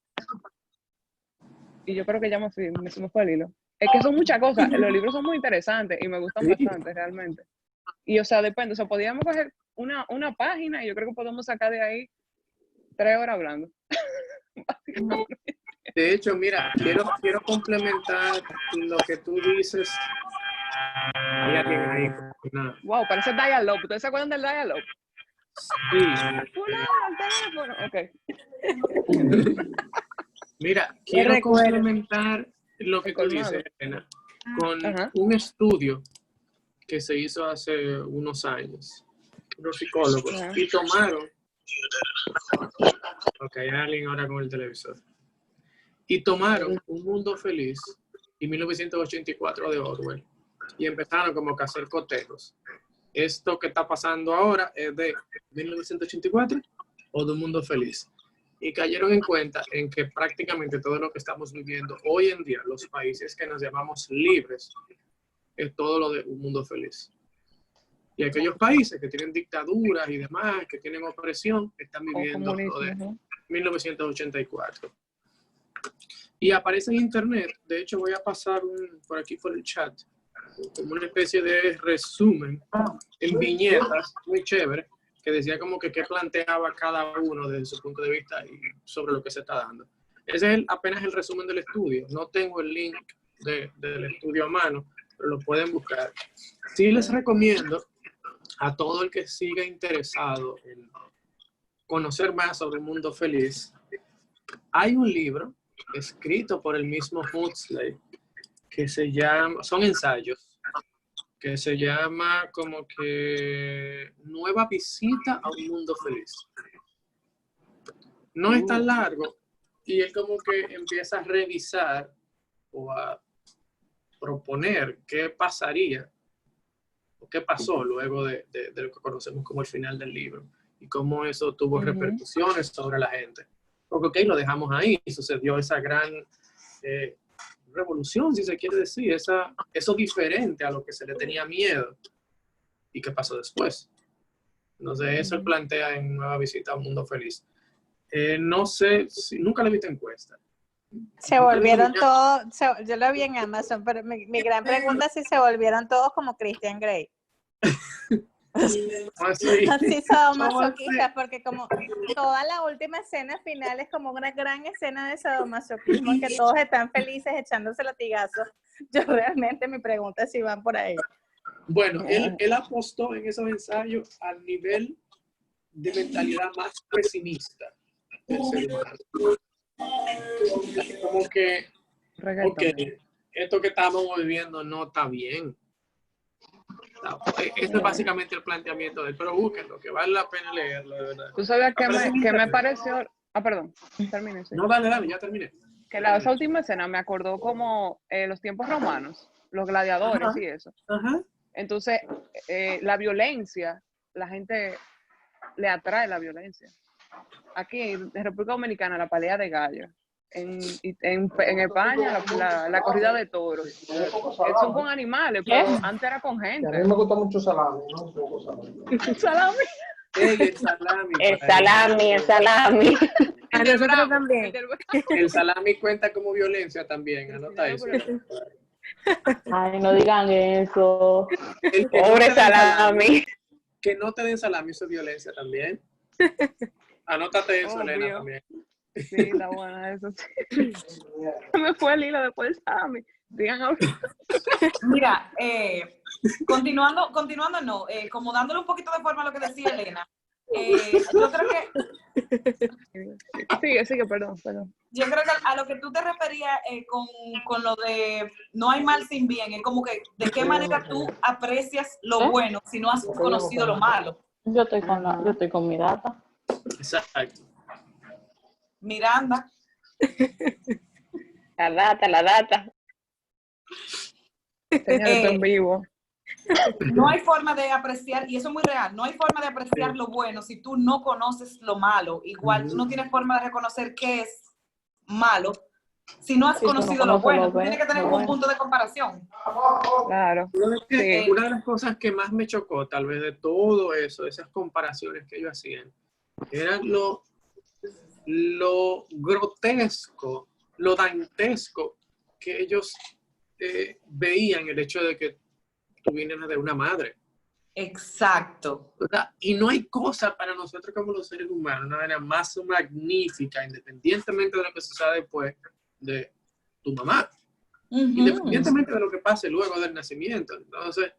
Y yo creo que ya se me fue el hilo. Es que son muchas cosas. Los libros son muy interesantes y me gustan bastante, realmente. Y, o sea, depende. O sea, podríamos coger una página y yo creo que podemos sacar de ahí 3 horas hablando. De hecho, mira, quiero complementar lo que tú dices. Hay alguien ahí. Wow, parece Dial-Up. ¿Ustedes se acuerdan del Dial-Up? Sí. Fulano, al teléfono. Ok. Mira, quiero complementar lo que tú dices, Elena, con un estudio que se hizo hace unos años, unos psicólogos, y tomaron... Ok, hay alguien ahora con el televisor. Y tomaron Un Mundo Feliz y 1984 de Orwell y empezaron como que a hacer cotejos. ¿Esto que está pasando ahora es de 1984 o de Un Mundo Feliz? Y cayeron en cuenta en que prácticamente todo lo que estamos viviendo hoy en día, los países que nos llamamos libres, es todo lo de Un Mundo Feliz. Y aquellos países que tienen dictaduras y demás, que tienen opresión, están viviendo lo de 1984. Y aparece en internet, de hecho voy a pasar por aquí por el chat, como una especie de resumen en viñetas muy chévere, que decía como que qué planteaba cada uno desde su punto de vista y sobre lo que se está dando. Ese es apenas el resumen del estudio. No tengo el link del estudio a mano, pero lo pueden buscar. Sí les recomiendo a todo el que siga interesado en conocer más sobre el mundo feliz. Hay un libro escrito por el mismo Huxley que se llama, son ensayos, que se llama como que Nueva visita a un mundo feliz. No es tan largo y él como que empieza a revisar o a proponer qué pasaría o qué pasó luego de lo que conocemos como el final del libro y cómo eso tuvo repercusiones sobre la gente. Porque ok, lo dejamos ahí y sucedió esa gran revolución, si se quiere decir, eso diferente a lo que se le tenía miedo. ¿Y qué pasó después? Entonces, eso él plantea en Nueva visita a un mundo feliz. No sé, nunca le he visto encuesta. Se volvieron todos, yo lo vi en Amazon, pero mi gran pregunta es si se volvieron todos como Christian Grey. Así sadomasoquistas, porque como toda la última escena final es como una gran escena de sadomasoquismo en que todos están felices echándose latigazos. Yo realmente mi pregunta es si van por ahí. Bueno, él apostó en esos ensayos al nivel de mentalidad más pesimista del ser humano. Como que, ok, esto que estamos viviendo no está bien. Este es básicamente el planteamiento de él, pero búsquenlo, que vale la pena leerlo, de verdad. ¿Tú sabías que me pareció? Perdón, terminé. Sí. No, dale, ya terminé. Que esa última escena me acordó como los tiempos romanos, los gladiadores y eso. Entonces, la violencia, la gente le atrae la violencia. Aquí en República Dominicana, la pelea de gallos. En España, la corrida de toros. Son con animales, pero antes era con gente. A mí me gusta mucho salami, ¿no? ¿Salami? El salami. A nosotros también. El salami cuenta como violencia también, anota eso. Ay, no digan eso. Pobre salami. Que no te den salami, eso es violencia también. Anótate eso, Elena, también. Sí, está buena eso. Sí. Me fue el hilo después del salami. Digan ahora. Mira, continuando no, como dándole un poquito de forma a lo que decía Elena, Yo creo que Sigue, perdón. Yo creo que a lo que tú te referías con lo de no hay mal sin bien, es como que de qué manera tú aprecias lo bueno si no has conocido lo malo. Yo estoy con mi data. Exacto. Miranda. La data. Señor, en vivo. No hay forma de apreciar, y eso es muy real, no hay forma de apreciar lo bueno si tú no conoces lo malo. Igual, tú no tienes forma de reconocer qué es malo si no has conocido lo bueno. Tú tienes que tener como un punto de comparación. Claro. Una de las cosas que más me chocó, tal vez, de todo eso, esas comparaciones que ellos hacían, era lo grotesco, lo dantesco que ellos veían el hecho de que tú vienes de una madre. Exacto. ¿Verdad? Y no hay cosa para nosotros como los seres humanos, una manera más magnífica, independientemente de lo que suceda después de tu mamá. Independientemente de lo que pase luego del nacimiento. Entonces,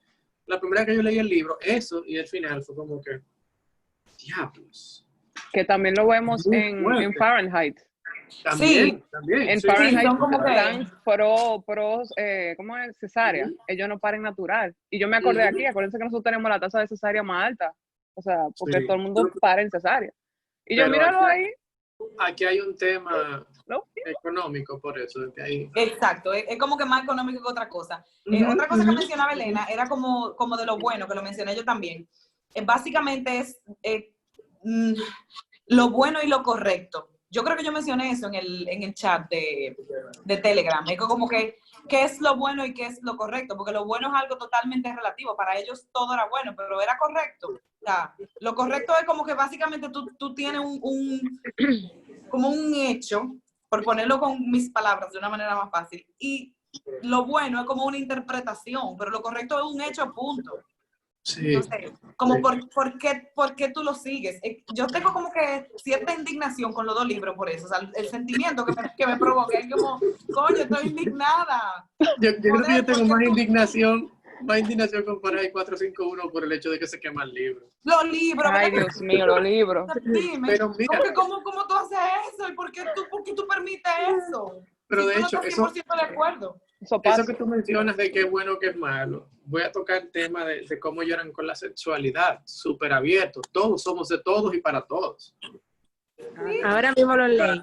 la primera vez que yo leí el libro, eso y el final fue como que, diablos. Que también lo vemos en Fahrenheit. También. En Sí, Fahrenheit son como que están ¿cómo es? Cesárea. Ellos no paren natural. Y yo me acordé aquí, acuérdense que nosotros tenemos la tasa de cesárea más alta. O sea, porque todo el mundo para en cesárea. Y yo, míralo ahí. Aquí hay un tema económico por eso. Exacto, es como que más económico que otra cosa. Otra cosa que mencionaba Elena era como de lo bueno, que lo mencioné yo también. Básicamente es lo bueno y lo correcto. Yo creo que yo mencioné eso en el chat de Telegram. Es como que qué es lo bueno y qué es lo correcto, porque lo bueno es algo totalmente relativo. Para ellos todo era bueno, pero era correcto. O sea, lo correcto es como que básicamente tú tienes como un hecho, por ponerlo con mis palabras de una manera más fácil, y lo bueno es como una interpretación, pero lo correcto es un hecho, punto. Sí. Entonces, como ¿por qué tú lo sigues? Yo tengo como que cierta indignación con los dos libros por eso. O sea, el sentimiento que me provoca es como, coño, estoy indignada. Yo creo que yo tengo más indignación con Fahrenheit 451 por el hecho de que se quema el libro. Los libros. Ay, Dios mío, los libros. Dime, pero mira, ¿cómo tú haces eso? ¿Y por qué tú permites eso? Pero si de hecho, no estás 100% de acuerdo. Eso que tú mencionas de qué es bueno, qué es malo, voy a tocar el tema de cómo lloran con la sexualidad, súper abierto. Todos somos de todos y para todos. Ahora mismo lo leí.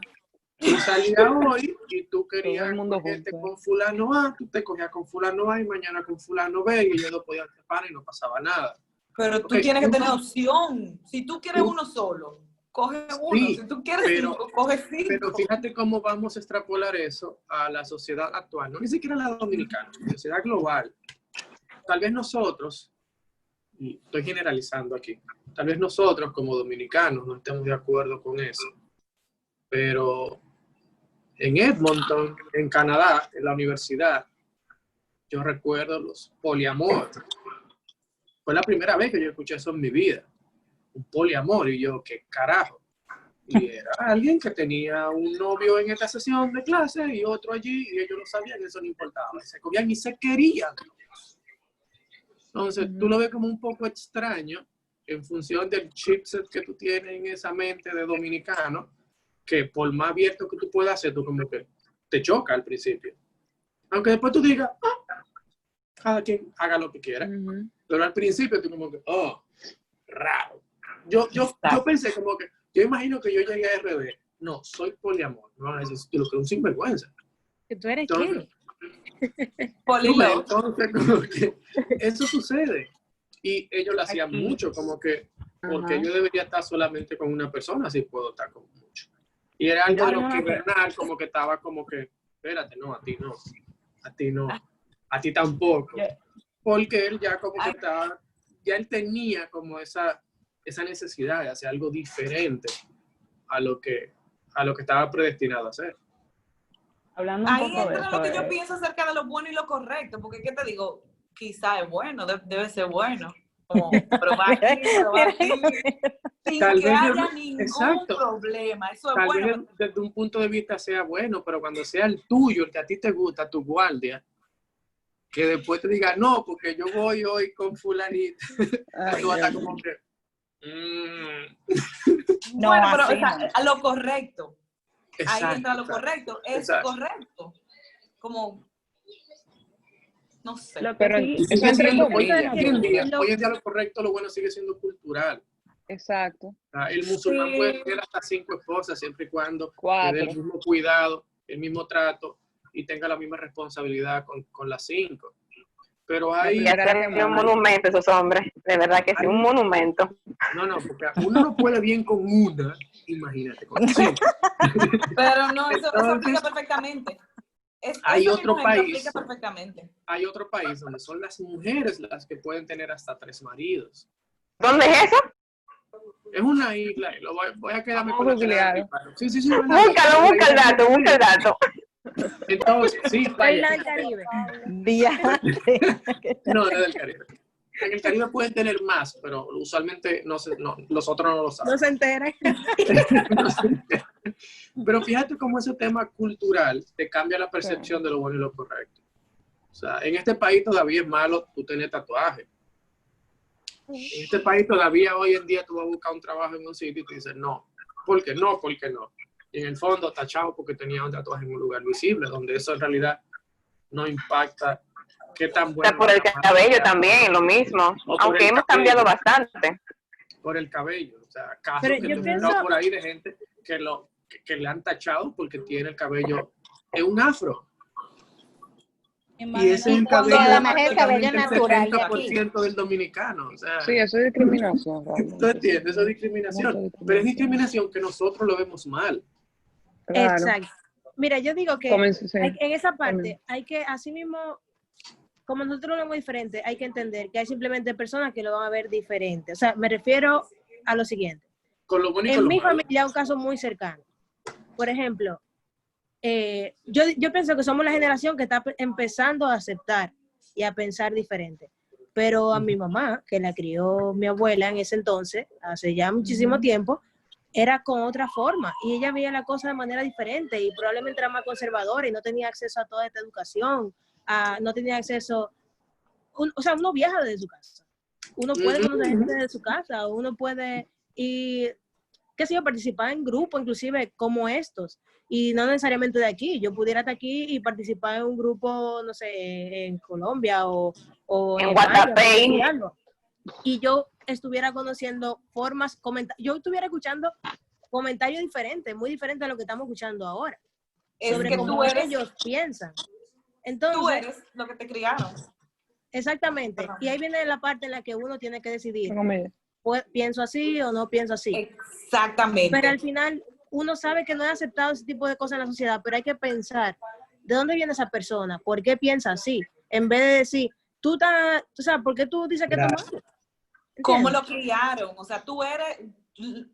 Tú salías hoy y tú querías cogerte con fulano A, tú te cogías con fulano A y mañana con fulano B y ellos no podían separar y no pasaba nada. Pero tú tienes que tener opción. Si tú quieres uno solo, coge uno. Sí, si tú quieres cinco, coge cinco. Pero fíjate cómo vamos a extrapolar eso a la sociedad actual, no ni siquiera la dominicana, la sociedad global. Tal vez nosotros, y estoy generalizando aquí, tal vez nosotros como dominicanos no estemos de acuerdo con eso, pero en Edmonton, en Canadá, en la universidad, yo recuerdo los poliamor. Fue la primera vez que yo escuché eso en mi vida, un poliamor, y yo, ¿qué carajo? Y era alguien que tenía un novio en esta sesión de clase y otro allí, y ellos no sabían, eso no importaba, se cogían y se querían. Entonces, tú lo ves como un poco extraño en función del chipset que tú tienes en esa mente de dominicano, que por más abierto que tú puedas hacer, tú como que te choca al principio. Aunque después tú digas, cada quien haga lo que quiera. Pero al principio tú como que, raro. Yo pensé como que, yo imagino que yo llegué a RD. No, soy poliamor. No, eso es lo que es un sinvergüenza. ¿Que tú eres entonces, qué? Polilo. Entonces, como que eso sucede. Y ellos lo hacían mucho, como que, porque yo debería estar solamente con una persona, así puedo estar con mucho. Y era algo de lo que Bernal como que estaba como que, espérate, no, a ti no. A ti no. A ti tampoco. Porque él ya como que estaba, ya él tenía como esa necesidad de hacer algo diferente a lo que estaba predestinado a hacer. Hablando ahí entra lo que yo pienso acerca de lo bueno y lo correcto, porque ¿qué te digo? Quizá es bueno, debe ser bueno. Como, pero va aquí, sin Tal que vez haya ningún problema. Eso es tal bueno. vez desde un punto de vista sea bueno, pero cuando sea el tuyo, el que a ti te gusta, tu guardia, que después te diga, no, porque yo voy hoy con fulanito, tú vas a estar como que, No, bueno, pero así o sea, no. a lo correcto. Exacto, Ahí entra lo exacto. correcto. Es Exacto. correcto. Como, no sé. Lo que Pero sí, Y eso sigue entre siendo, comillas. hoy en día lo correcto, lo bueno sigue siendo cultural. Exacto. O sea, el musulmán Sí. puede tener hasta 5 esposas siempre y cuando le dé 4. el mismo cuidado, el mismo trato y tenga la misma responsabilidad con las 5. Pero hay... Sería un monumento esos hombres, de verdad que sí, un monumento. No, porque uno no puede bien con una, imagínate, con 5. Pero no, eso Entonces, aplica perfectamente. hay Eso otro mismo ejemplo país. aplica perfectamente. Hay otro país donde son las mujeres las que pueden tener hasta 3 maridos. ¿Dónde es eso? Es una isla, y voy a quedarme Vamos con a la googlear. Sí, Búscalo, busca el dato, busca el dato. Entonces, sí, La vaya. isla del Caribe. No es del Caribe. En el Caribe pueden tener más, pero usualmente los otros no lo saben. No se entere. Pero fíjate cómo ese tema cultural te cambia la percepción de lo bueno y lo correcto. O sea, en este país todavía es malo tú tener tatuaje. En este país todavía hoy en día tú vas a buscar un trabajo en un sitio y te dicen no. ¿Por qué no? ¿Por qué no? Y en el fondo tachado porque tenía un tatuaje en un lugar visible, donde eso en realidad no impacta qué tan bueno. Por el cabello también, lo mismo. Aunque hemos cambiado bastante. Por el cabello. O sea, casos Pero que yo te he pienso- escuchado por ahí de gente que le han tachado porque tiene el cabello en un afro. Y ese es el cabello, además el cabello prácticamente natural el de aquí. 70% del dominicano. O sea, Sí, eso es discriminación. realmente. ¿tú entiendes? Eso es discriminación. Pero es discriminación que nosotros lo vemos mal. Claro. Exacto. Mira, yo digo que Sí. en esa parte hay que, así mismo, como nosotros lo vemos diferente, hay que entender que hay simplemente personas que lo van a ver diferente. O sea, me refiero a lo siguiente. Con lo bueno y con En lo mi malo. familia, un caso muy cercano. Por ejemplo, yo pienso que somos la generación que está empezando a aceptar y a pensar diferente. Pero a mi mamá, que la crió mi abuela en ese entonces, hace ya muchísimo tiempo, era con otra forma y ella veía la cosa de manera diferente y probablemente era más conservadora y no tenía acceso a toda esta educación, no tenía acceso, o sea, uno viaja desde su casa, uno puede conocer gente desde su casa, uno puede ir, qué sé yo, participar en grupos inclusive como estos y no necesariamente de aquí, yo pudiera estar aquí y participar en un grupo, no sé, en Colombia o En España, Guatapé. estudiando. Y yo estuviera conociendo formas, yo estuviera escuchando comentarios diferentes, muy diferentes a lo que estamos escuchando ahora, Es sobre que cómo ellos piensan. Entonces, tú eres lo que te criaron. exactamente. Y ahí viene la parte en la que uno tiene que decidir, Comillas. pues, ¿pienso así o no pienso así? Exactamente. Pero al final, uno sabe que no es aceptado ese tipo de cosas en la sociedad, pero hay que pensar, ¿de dónde viene esa persona? ¿Por qué piensa así? En vez de decir, tú sabes, ¿por qué tú dices que está mal? ¿Cómo lo criaron? O sea, tú eres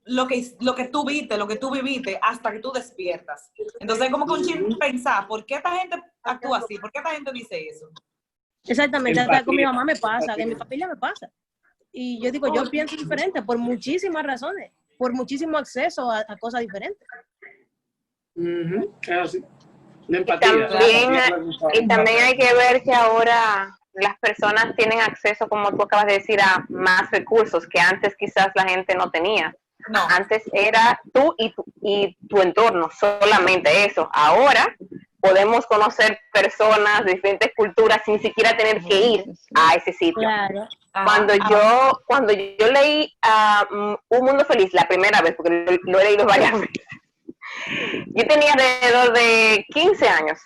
lo que tú viste, lo que tú viviste hasta que tú despiertas. Entonces, como con pensar, ¿por qué esta gente actúa así? ¿Por qué esta gente dice eso? Exactamente, hasta con mi mamá me pasa, que en mi familia me pasa. Y yo digo, yo pienso diferente por muchísimas razones, por muchísimo acceso a cosas diferentes. Es así. La empatía. Y también hay que ver que ahora las personas tienen acceso, como tú acabas de decir, a más recursos que antes quizás la gente no tenía. No. Antes era tú y tu entorno, solamente eso. Ahora podemos conocer personas de diferentes culturas sin siquiera tener que ir a ese sitio. Claro. Cuando yo leí Un Mundo Feliz la primera vez, porque lo he leído varias veces, yo tenía alrededor de 15 años.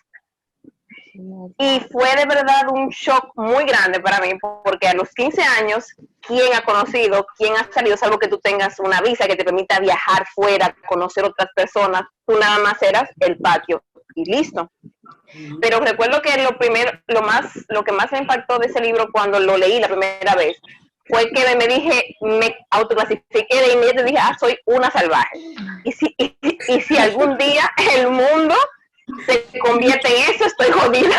Y fue de verdad un shock muy grande para mí, porque a los 15 años, ¿quién ha conocido, quién ha salido, salvo que tú tengas una visa que te permita viajar fuera, conocer otras personas? Tú nada más eras el patio y listo. Pero recuerdo que lo que más me impactó de ese libro cuando lo leí la primera vez fue que me autoclasifiqué de inmediato y dije, soy una salvaje. Y si algún día el mundo se convierte en eso, estoy jodida.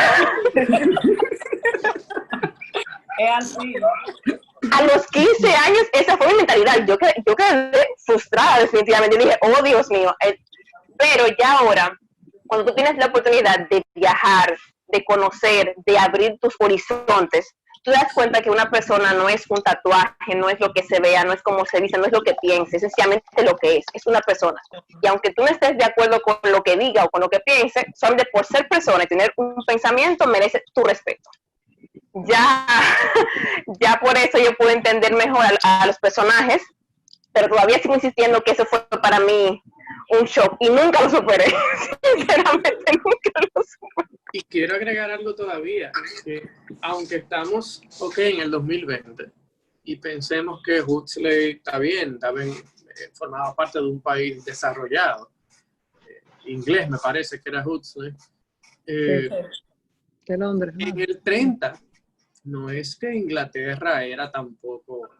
Es así. A los 15 años, esa fue mi mentalidad. Yo quedé frustrada definitivamente. Dije, oh Dios mío. Pero ya ahora, cuando tú tienes la oportunidad de viajar, de conocer, de abrir tus horizontes, tú te das cuenta que una persona no es un tatuaje, no es lo que se vea, no es como se dice, no es lo que piense, es sencillamente lo que es una persona. Y aunque tú no estés de acuerdo con lo que diga o con lo que piense, solamente por ser persona y tener un pensamiento merece tu respeto. Ya por eso yo puedo entender mejor a los personajes, pero todavía sigo insistiendo que eso fue para mí un shock y nunca lo superé. Sinceramente, nunca lo superé. Y quiero agregar algo todavía, que aunque estamos, en el 2020, y pensemos que Huxley está bien, formaba parte de un país desarrollado, inglés me parece que era Huxley, De Londres. en el 30, no es que Inglaterra era tampoco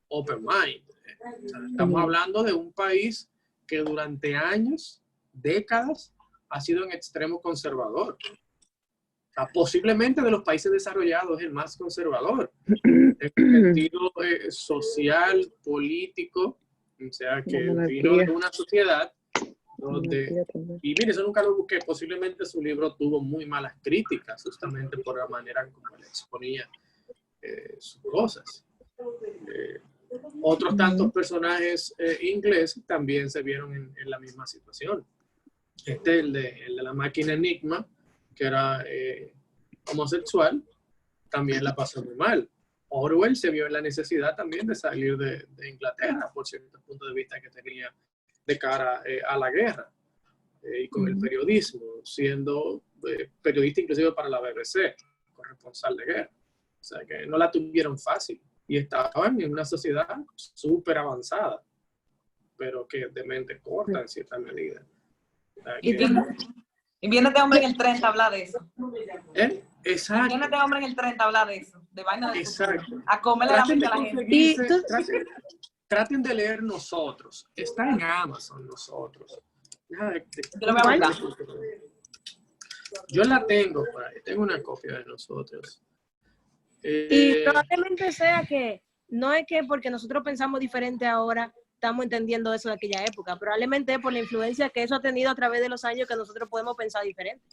open mind. O sea, estamos hablando de un país que durante años, décadas, ha sido en extremo conservador. O sea, posiblemente de los países desarrollados es el más conservador. En el sentido social, político, o sea, que vino de una sociedad donde, y mire, eso nunca lo busqué, posiblemente su libro tuvo muy malas críticas, justamente por la manera como le exponía sus cosas. Otros tantos personajes ingleses también se vieron en la misma situación. El de la máquina Enigma, que era homosexual, también la pasó muy mal. Orwell se vio en la necesidad también de salir de Inglaterra por ciertos puntos de vista que tenía de cara a la guerra y con el periodismo, siendo periodista inclusive para la BBC, corresponsal de guerra. O sea que no la tuvieron fácil y estaban en una sociedad súper avanzada, pero que de mente corta en cierta medida. O sea, Y viene este hombre en el 30 a hablar de eso. Exacto. Viene este hombre en el 30 a hablar de eso, de vaina de Exacto. futuro, a comerle la mente a la gente. Traten de leer Nosotros. Está en Amazon, Nosotros. Yo lo voy a mandar. Yo la tengo por ahí. Tengo una copia de Nosotros. Y probablemente sea que no es que porque nosotros pensamos diferente ahora estamos entendiendo eso de aquella época. Probablemente es por la influencia que eso ha tenido a través de los años que nosotros podemos pensar diferente.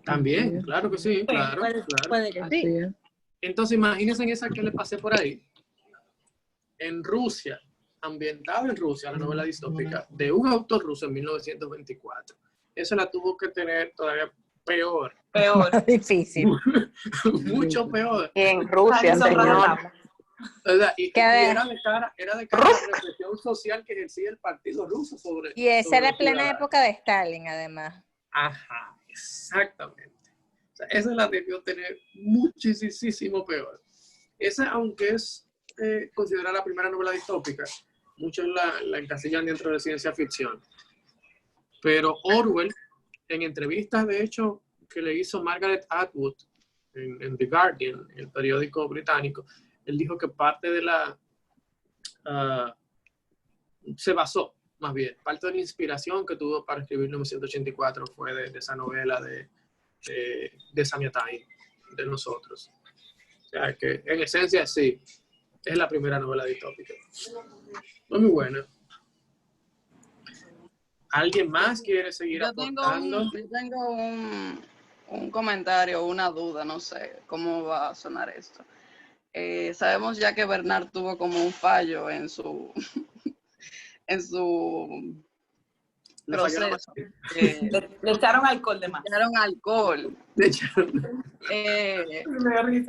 También, claro que sí, claro. Puede que sí. Entonces, imagínense en esa que le pasé por ahí. En Rusia, ambientado en Rusia, la novela distópica de un autor ruso en 1924. Eso la tuvo que tener todavía peor. Difícil. Mucho peor. En Rusia, señor. Y era de cara a la represión social que ejercía el partido ruso sobre. Y esa era plena época de Stalin, además. Ajá, exactamente. O sea, esa la debió tener muchísimo peor. Esa, aunque es considerada la primera novela distópica, muchos la encasillan dentro de ciencia ficción. Pero Orwell, en entrevistas, de hecho, que le hizo Margaret Atwood en The Guardian, el periódico británico, él dijo que parte de se basó, más bien, parte de la inspiración que tuvo para escribir 1984 fue de esa novela de Samia Tain, de Nosotros. O sea que, en esencia, sí, es la primera novela distópica. Muy buena. ¿Alguien más quiere seguir aportando? Yo tengo un comentario, una duda, no sé cómo va a sonar esto. Sabemos ya que Bernard tuvo como un fallo en su proceso. Le echaron alcohol de más. Le echaron alcohol.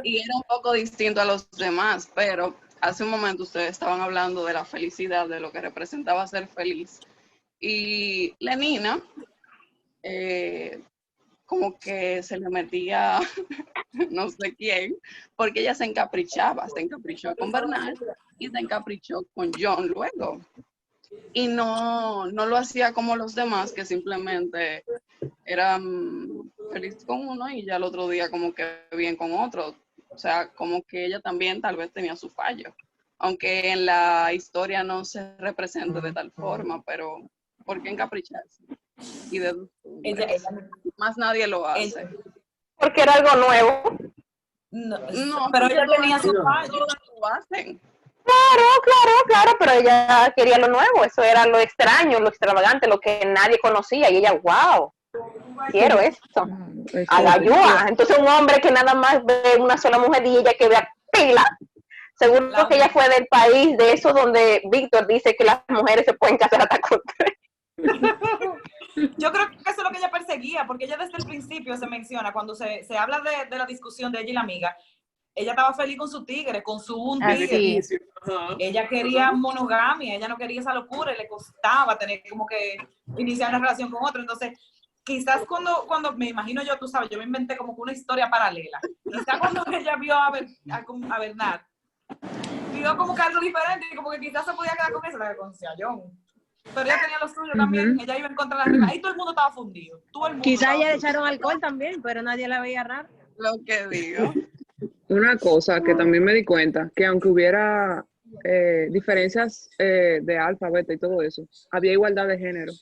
Y era un poco distinto a los demás, pero hace un momento ustedes estaban hablando de la felicidad, de lo que representaba ser feliz. Y Lenina, como que se le metía no sé quién, porque ella se encaprichó con Bernard y se encaprichó con John luego. Y no lo hacía como los demás, que simplemente eran felices con uno y ya el otro día como que bien con otro. O sea, como que ella también tal vez tenía su fallo. Aunque en la historia no se represente de tal forma, pero ¿por qué encapricharse? Y más nadie lo hace. Porque era algo nuevo. No, pero ella tenía su fallo. Lo hacen. Claro, pero ella quería lo nuevo, eso era lo extraño, lo extravagante, lo que nadie conocía, y ella, wow. quiero eso. A la ayuda. Entonces un hombre que nada más ve una sola mujer y ella que vea pila, seguro que ella fue del país de eso donde Víctor dice que las mujeres se pueden casar hasta con 3. Yo creo que eso es lo que ella perseguía, porque ella desde el principio se menciona, cuando se habla de la discusión de ella y la amiga, ella estaba feliz con su tigre, con su un tigre. Ella quería monogamia, ella no quería esa locura, y le costaba tener como que iniciar una relación con otro. Entonces, quizás cuando me imagino yo, tú sabes, yo me inventé como que una historia paralela. Quizás cuando ella vio a Bernard, vio como que algo diferente, y como que quizás se podía quedar con eso, la con John. Pero ella tenía lo suyo también, ella iba en contra de la regla. Ahí todo el mundo estaba fundido. Quizás ella le echaron alcohol también, pero nadie la veía raro. Lo que digo. Una cosa que también me di cuenta, que aunque hubiera diferencias de alfa, beta y todo eso, había igualdad de género.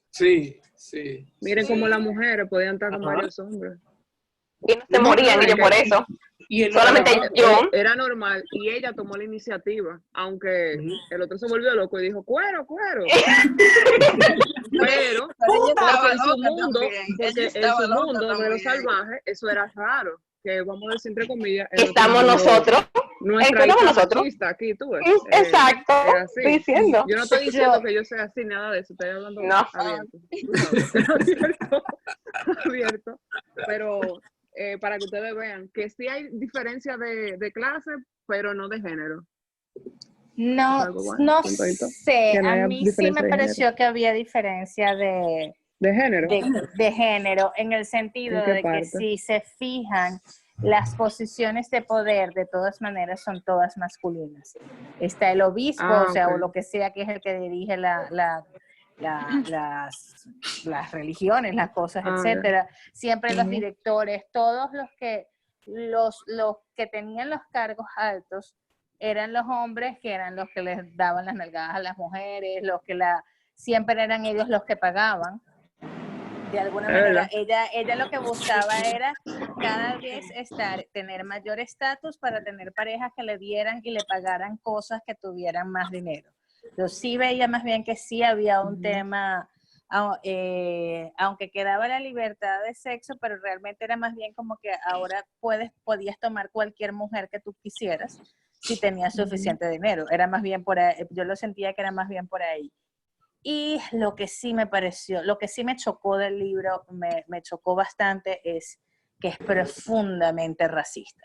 Sí, sí. Miren cómo las mujeres podían estar con varios hombres. Y no se morían ellos por eso. Y solamente yo. Era normal y ella tomó la iniciativa, aunque el otro se volvió loco y dijo, cuero. Pero porque en su mundo, de los salvajes, eso era raro. Que vamos a decir entre comillas, estamos nosotros. Nuestra hija machista aquí, tú ves. Exacto, estoy diciendo. Yo no estoy diciendo que yo sea así, nada de eso, estoy hablando abierto. Pero para que ustedes vean que sí hay diferencia de clase, pero no de género. No sé, a mí sí me pareció que había diferencia de género. De género, en el sentido de que si se fijan, las posiciones de poder de todas maneras son todas masculinas. Está el obispo, o lo que sea que es el que dirige las religiones, las cosas, etcétera. Siempre los directores, todos los que tenían los cargos altos eran los hombres, que eran los que les daban las nalgadas a las mujeres, siempre eran ellos los que pagaban. De alguna manera, ella lo que buscaba era cada vez tener mayor estatus para tener parejas que le dieran y le pagaran cosas que tuvieran más dinero. Yo sí veía más bien que sí había un tema, aunque quedaba la libertad de sexo, pero realmente era más bien como que ahora podías tomar cualquier mujer que tú quisieras si tenías suficiente dinero. Era más bien por ahí, yo lo sentía que era más bien por ahí. Y lo que sí me chocó del libro, me chocó bastante, es que es profundamente racista.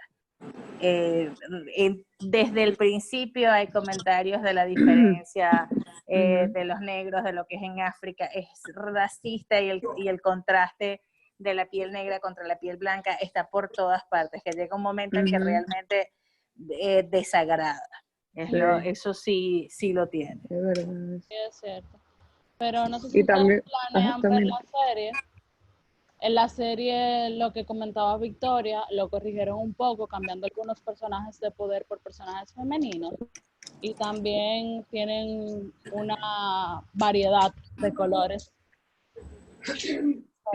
Desde el principio hay comentarios de la diferencia de los negros, de lo que es en África, es racista y el contraste de la piel negra contra la piel blanca está por todas partes, que llega un momento en que realmente desagrada. Eso sí lo tiene. Es verdad. Sí, es cierto. Pero no sé si también, planean ver la serie. En la serie, lo que comentaba Victoria, lo corrigieron un poco, cambiando algunos personajes de poder por personajes femeninos. Y también tienen una variedad de colores.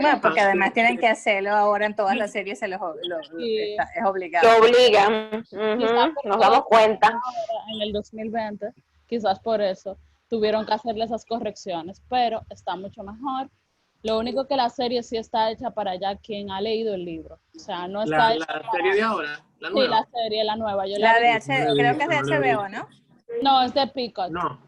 Bueno, porque además tienen que hacerlo ahora en todas las series, es obligado. Te obligan, nos damos cuenta. En el 2020, quizás por eso, tuvieron que hacerle esas correcciones, pero está mucho mejor. Lo único que la serie sí está hecha para ya quien ha leído el libro. O sea, no está hecha ¿La serie de ahora? ¿La nueva? Sí, la serie, la nueva. Yo creo que es de HBO, ¿no? No, es de Peacock. No.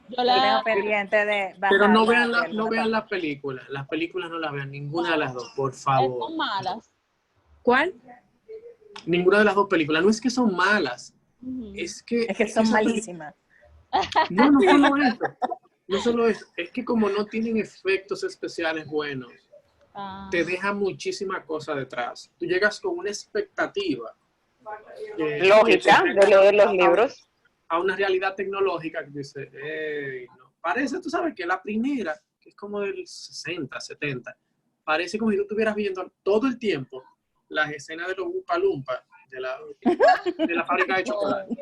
Yo la pendiente de pero no vean las películas. Las películas no las vean, ninguna de las dos, por favor. Son malas. ¿Cuál? Ninguna de las dos películas. No es que son malas. Es que son malísimas. No solo eso. Es que como no tienen efectos especiales buenos, te deja muchísima cosa detrás. Tú llegas con una expectativa lógica de leer los libros a una realidad tecnológica que dice, no. Parece, tú sabes que la primera, que es como del 60, 70, parece como si tú estuvieras viendo todo el tiempo las escenas de los Oompa Loompa de la fábrica de chocolate.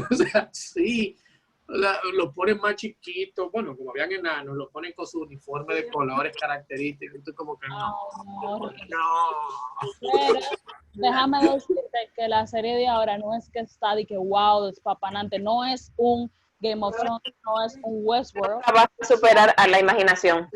O sea, sí, los ponen más chiquitos, bueno, como habían enanos, los ponen con su uniforme de colores característicos, entonces como que no. Pero déjame decirte que la serie de ahora no es que está de que wow, despapanante, no es un Game of Thrones no es un Westworld. Va a superar a la imaginación.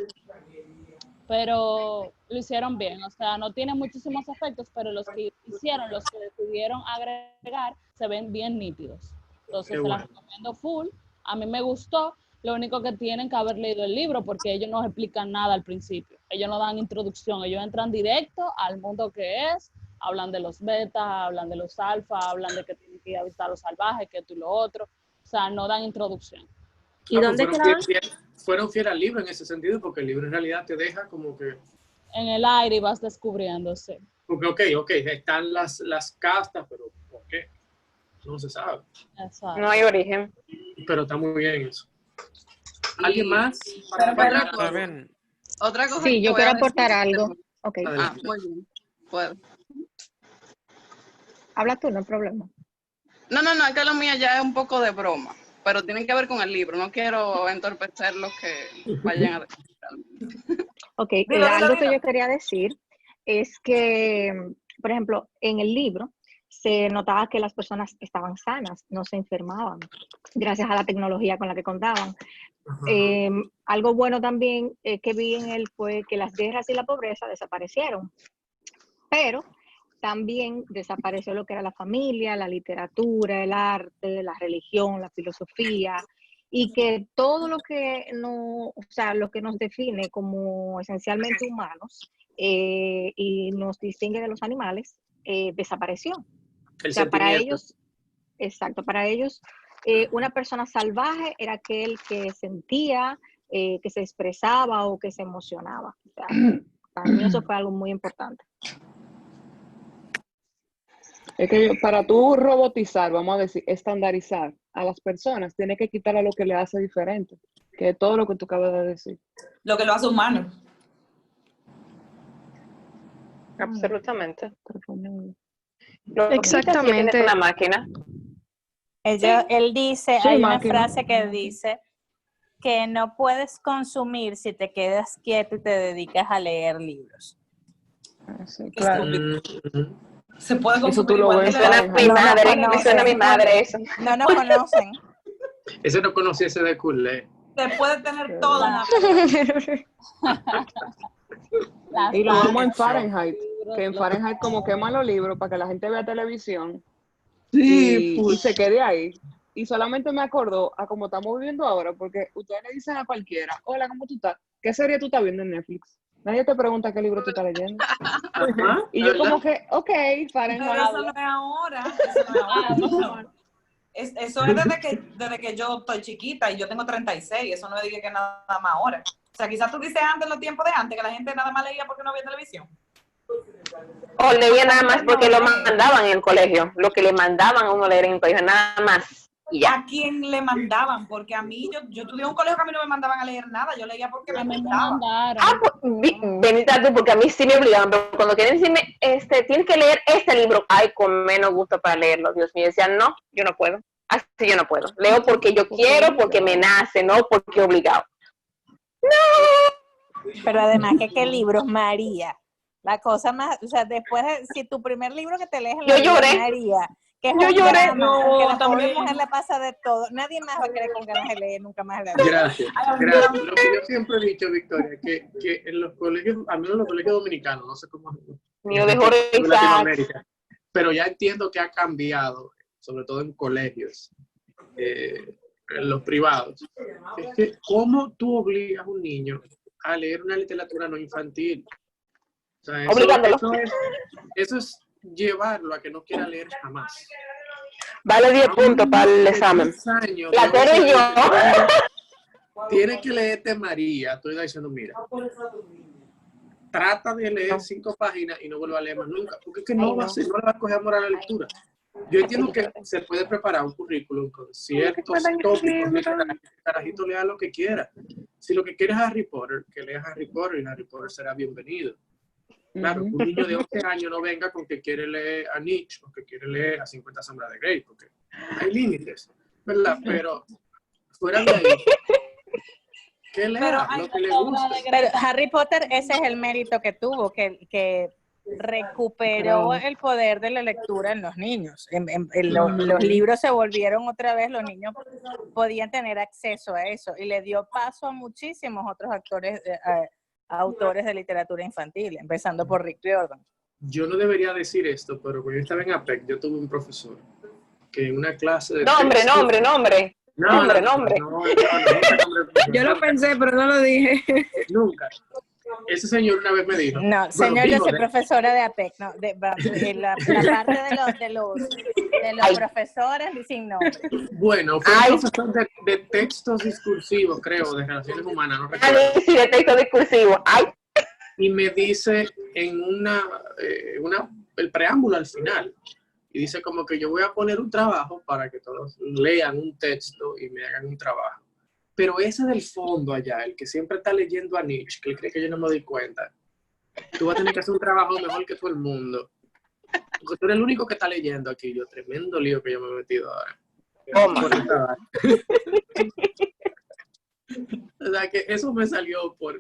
Pero lo hicieron bien, o sea, no tiene muchísimos efectos, pero los que hicieron, los que decidieron agregar, se ven bien nítidos. Entonces se las recomiendo full. A mí me gustó. Lo único que tienen que haber leído el libro, porque ellos no explican nada al principio. Ellos no dan introducción, ellos entran directo al mundo que es, hablan de los betas, hablan de los alfa, hablan de que tienen que ir a visitar los salvajes, que esto y lo otro. O sea, no dan introducción. ¿Y dónde quedaban? Fueron fieles al libro en ese sentido, porque el libro en realidad te deja como que... En el aire y vas descubriéndose. Porque, ok, están las castas, pero ¿por qué? No se sabe. Exacto. No hay origen. Pero está muy bien eso. ¿Alguien más? Otra cosa. Sí, yo quiero aportar algo. Ok. Muy bien. Puedo. Habla tú, no hay problema. No, es que lo mío ya es un poco de broma, pero tienen que ver con el libro. No quiero entorpecer los que vayan a decir. Ok, algo que yo quería decir es que, por ejemplo, en el libro se notaba que las personas estaban sanas, no se enfermaban, gracias a la tecnología con la que contaban. Algo bueno también que vi en él fue que las guerras y la pobreza desaparecieron, pero también desapareció lo que era la familia, la literatura, el arte, la religión, la filosofía, y que todo lo que lo que nos define como esencialmente humanos y nos distingue de los animales desapareció. O sea, para ellos, exacto, para ellos una persona salvaje era aquel que sentía, que se expresaba o que se emocionaba. O sea, para mí eso fue algo muy importante. Es que para tú robotizar, vamos a decir, estandarizar a las personas, tienes que quitar a lo que le hace diferente, que es todo lo que tú acabas de decir. Lo que lo hace humano. Absolutamente. Exactamente. Una máquina. Él dice, Sí, hay máquina. una frase que dice que no puedes consumir si te quedas quieto y te dedicas a leer libros. Sí, claro. Se puede Eso tú consumir lo igual ves que Suena la- a mi madre, me suena a mi madre eso. No nos conocen. Ese no conocía ese de Culé. Se puede tener todo en la vida. Y lo vemos en Fahrenheit, que en Fahrenheit como queman los libros para que la gente vea televisión y se quede ahí. Y solamente me acordó a cómo estamos viviendo ahora, porque ustedes le dicen a cualquiera, hola, ¿cómo tú estás? ¿Qué serie tú estás viendo en Netflix? Nadie te pregunta qué libro tú estás leyendo. Y yo como que, ok, Fahrenheit. Pero eso no es ahora. Eso no es ahora. Eso es desde que yo estoy chiquita y yo tengo 36. Eso no es que nada más ahora. O sea, quizás tú dices antes, en los tiempos de antes, que la gente nada más leía porque no había televisión. O leía nada más porque lo mandaban en el colegio, lo que le mandaban a uno leer en el colegio, nada más. Y ya. ¿A quién le mandaban? Porque a mí, yo estudié en un colegio que a mí no me mandaban a leer nada. Yo leía porque me gustaba. Bendita tú, porque a mí sí me obligaban, pero cuando quieren decirme, tienes que leer este libro, ay, con menos gusto para leerlo, Dios mío, decían, no, yo no puedo, así yo no puedo, leo porque yo quiero, porque me nace, no porque obligado. No. Pero además que libros, María. La cosa más, o sea, después de, si tu primer libro que te lees es Yo lloré. María, que es Yo un lloré. drama, No, que a la pobre también. mujer le pasa de todo. Nadie más va a querer con ganas de leer nunca más en la vida. Gracias, gracias. Lo que yo siempre he dicho, Victoria, que en los colegios, al menos en los colegios dominicanos, no sé cómo Mío de Jorge en Isaac. Latinoamérica, pero ya entiendo que ha cambiado, sobre todo en colegios, en los privados. Es que, ¿cómo tú obligas a un niño a leer una literatura no infantil? O sea, Obligándolo. Eso es llevarlo a que no quiera leer jamás. Vale 10 puntos para el examen. La Tere y yo. Tienes que leerte María. Estoy diciendo, mira, trata de leer 5 páginas y no vuelva a leer más nunca, porque es que no le va a coger amor a la lectura. Yo entiendo que se puede preparar un currículum con ciertos tópicos, que el carajito lea lo que quiera. Si lo que quiere es Harry Potter, que lea Harry Potter y Harry Potter será bienvenido. Claro, un niño de 11 años no venga con que quiere leer a Nietzsche o que quiere leer a 50 sombras de Grey, porque hay límites, ¿verdad? Pero fuera de ahí, que lea lo que le gusta. Pero Harry Potter, ese es el mérito que tuvo, que recuperó el poder de la lectura en los niños. Los libros se volvieron otra vez, los niños podían tener acceso a eso y le dio paso a muchísimos otros autores de literatura infantil, empezando por Rick Riordan. Yo no debería decir esto, pero cuando yo estaba en APEC, yo tuve un profesor que en una clase de Nombre. Yo lo pensé, pero no lo dije. Nunca. Ese señor una vez me dijo. No, señor, yo soy profesora de APEC, no, de la parte de los profesores sin nombre. Bueno, fue un profesor de textos discursivos, creo, de relaciones humanas, no recuerdo. Sí, de texto discursivo. Y me dice en el preámbulo al final, y dice como que yo voy a poner un trabajo para que todos lean un texto y me hagan un trabajo. Pero ese del fondo allá, el que siempre está leyendo a Nietzsche, que él cree que yo no me doy cuenta, tú vas a tener que hacer un trabajo mejor que todo el mundo. Porque tú eres el único que está leyendo aquí. Yo, tremendo lío que yo me he metido ahora. O sea, que eso me salió por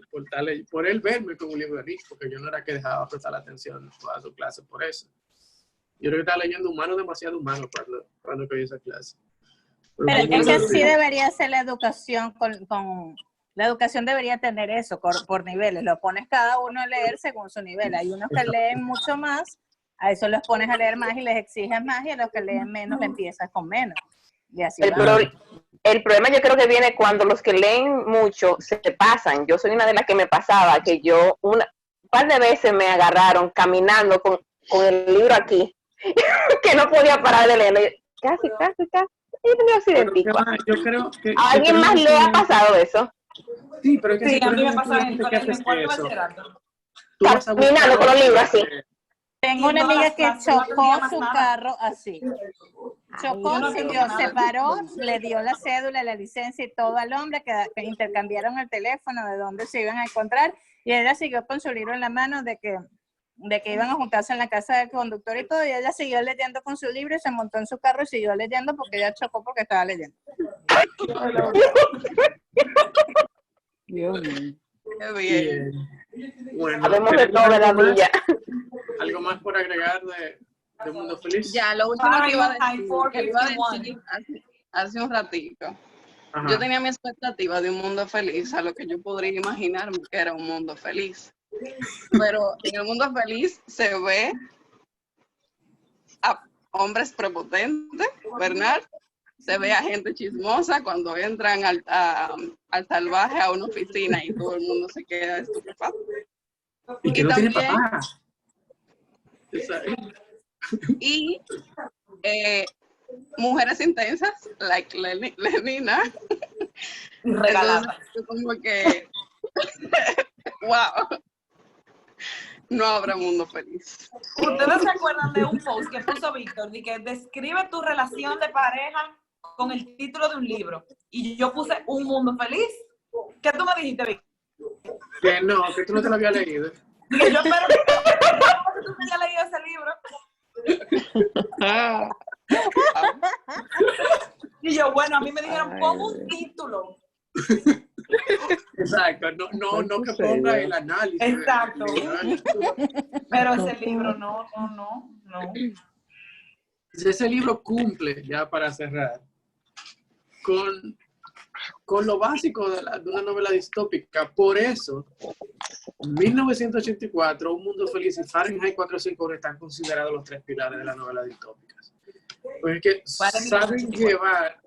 él verme como un libro de Nietzsche, porque yo no era que dejaba prestar atención a su clase por eso. Yo creo que estaba leyendo humano, demasiado humano cuando cogí esa clase. Pero es que sí debería ser la educación la educación debería tener eso por niveles. Lo pones cada uno a leer según su nivel. Hay unos que leen mucho más, a eso los pones a leer más y les exiges más, y a los que leen menos le empiezas con menos. Y así el problema yo creo que viene cuando los que leen mucho se pasan. Yo soy una de las que me pasaba, que yo un par de veces me agarraron caminando con el libro aquí, que no podía parar de leerlo. Casi. Yo creo que ¿a alguien más le ha pasado eso? Sí, pero es que sí, a mí me pasaba en el cuarto bachillerato. Caminando con los libros así. Tengo una amiga que chocó su carro así. Chocó, se paró, le dio la cédula, la licencia y todo al hombre, que intercambiaron el teléfono de dónde se iban a encontrar, y ella siguió con su libro en la mano de que iban a juntarse en la casa del conductor y todo, y ella siguió leyendo con su libro y se montó en su carro y siguió leyendo porque ella chocó porque estaba leyendo. Dios mío. Qué bien. Bueno, sabemos de todo de la villa. ¿Algo más por agregar de Mundo Feliz? Ya, lo último que iba a decir hace un ratito. Ajá. Yo tenía mi expectativa de un mundo feliz, a lo que yo podría imaginarme que era un mundo feliz. Pero en el mundo feliz se ve a hombres prepotentes, Bernard, se ve a gente chismosa cuando entran al salvaje a una oficina y todo el mundo se queda estupefacto. Y que no tiene papá. Y mujeres intensas, like Lenina. Regalada. Entonces, como que, wow. No habrá mundo feliz. ¿Ustedes se acuerdan de un post que puso Víctor de que describe tu relación de pareja con el título de un libro? Y yo puse Un Mundo Feliz. ¿Qué tú me dijiste, Víctor? Que no, que tú no te lo habías leído. Que yo espero que tú hayas leído ese libro. Y yo, bueno, a mí me dijeron, pon un título. Exacto, no que ponga el análisis. Exacto. Pero ese libro no. Ese libro cumple, ya para cerrar, con lo básico de una novela distópica. Por eso, 1984, Un Mundo Feliz y Fahrenheit 451 están considerados los tres pilares de la novela distópica. Porque saben llevar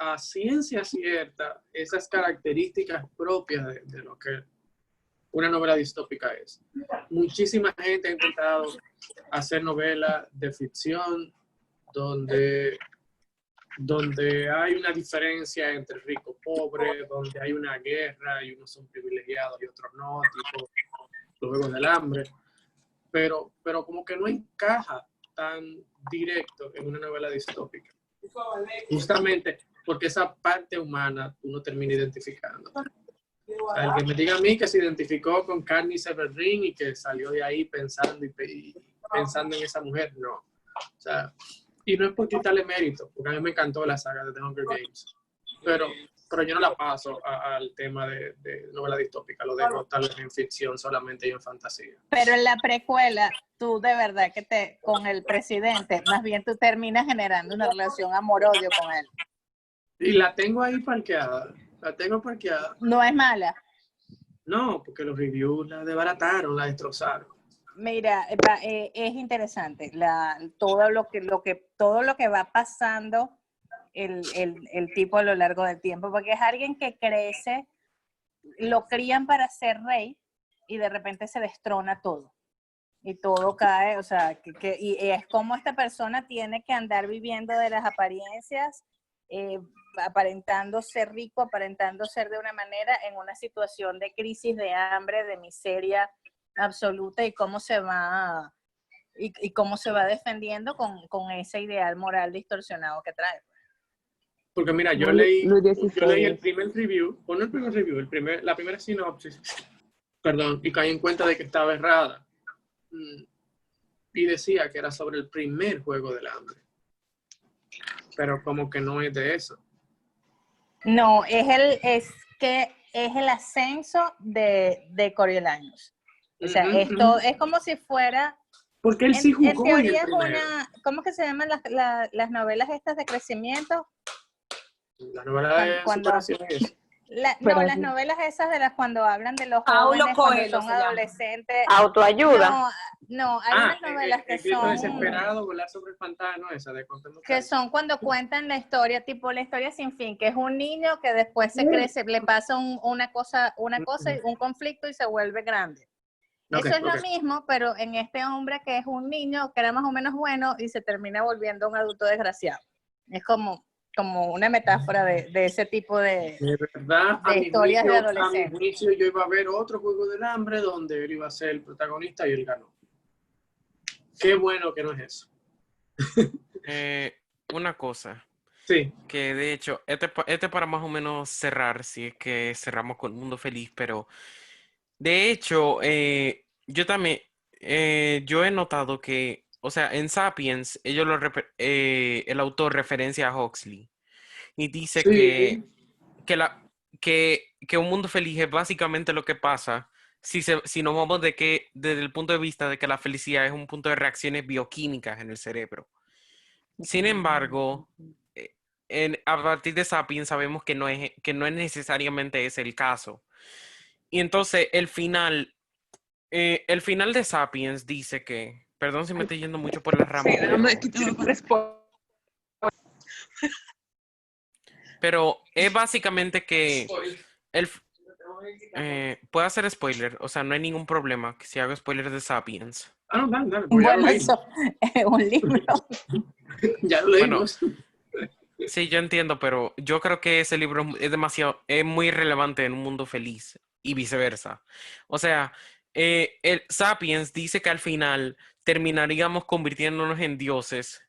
a ciencia cierta esas características propias de lo que una novela distópica es. Muchísima gente ha intentado hacer novelas de ficción donde hay una diferencia entre rico y pobre, donde hay una guerra y unos son privilegiados y otros no, tipo los Juegos del Hambre, pero como que no encaja tan directo en una novela distópica. Justamente porque esa parte humana tú no terminas identificando. O sea, el que me diga a mí que se identificó con Katniss Everdeen y que salió de ahí pensando en esa mujer, no. O sea, y no es por quitarle mérito, porque a mí me encantó la saga de The Hunger Games, pero pero yo no la paso al tema de novela distópica, lo dejo tal vez en ficción solamente y en fantasía. Pero en la precuela, tú de verdad que con el presidente, más bien tú terminas generando una relación amor-odio con él. Y la tengo ahí parqueada, No es mala. No, porque los reviews la desbarataron, la destrozaron. Mira, es interesante todo lo que va pasando el tipo a lo largo del tiempo, porque es alguien que crece, lo crían para ser rey y de repente se destrona todo y todo cae, o sea, y es como esta persona tiene que andar viviendo de las apariencias, aparentando ser rico, aparentando ser de una manera en una situación de crisis, de hambre, de miseria absoluta, y cómo se va defendiendo con ese ideal moral distorsionado que trae. Porque mira, yo Luis leí el XVI. primer review, o no el primer review, la primera sinopsis, perdón, y caí en cuenta de que estaba errada. Y decía que era sobre el primer juego del hambre. Pero como que no es de eso. No, es el ascenso de Coriolanus. O sea, esto es como si fuera... Porque él sí jugó en teoría en el es primero. ¿cómo que se llaman las novelas estas de crecimiento? La novela de superación es. Las novelas esas de las cuando hablan de los Paulo jóvenes cuando Coelho son se llama. adolescentes. Autoayuda. No, hay unas novelas que El grito son... desesperado, volar sobre el pantano, esa de Contemos Que son cuando cuentan la historia, tipo la historia sin fin, que es un niño que después se crece, le pasa una cosa y un conflicto y se vuelve grande. Eso es lo mismo, pero en este hombre que es un niño que era más o menos bueno y se termina volviendo un adulto desgraciado. Es como una metáfora de ese tipo de verdad, de historias de adolescentes. A mi juicio yo iba a ver otro juego del hambre donde él iba a ser el protagonista y él ganó. Qué bueno que no es eso. Una cosa. Sí. Que de hecho, este para más o menos cerrar, si es que cerramos con Mundo Feliz, pero de hecho, yo también, yo he notado que, o sea, en Sapiens, el autor referencia a Huxley y dice Sí. que un mundo feliz es básicamente lo que pasa si nos vamos desde el punto de vista de que la felicidad es un punto de reacciones bioquímicas en el cerebro. Sin embargo, a partir de Sapiens sabemos que no es necesariamente ese el caso. Y entonces el final de Sapiens dice que, perdón si me estoy yendo mucho por las ramas, pero es básicamente que puedo hacer spoiler, o sea, no hay ningún problema que si hago spoiler de Sapiens. Ah, no, dale. Bueno, eso es un libro. Ya lo leímos. Sí, yo entiendo, pero yo creo que ese libro es muy relevante en un mundo feliz y viceversa. O sea, el Sapiens dice que al final terminaríamos convirtiéndonos en dioses,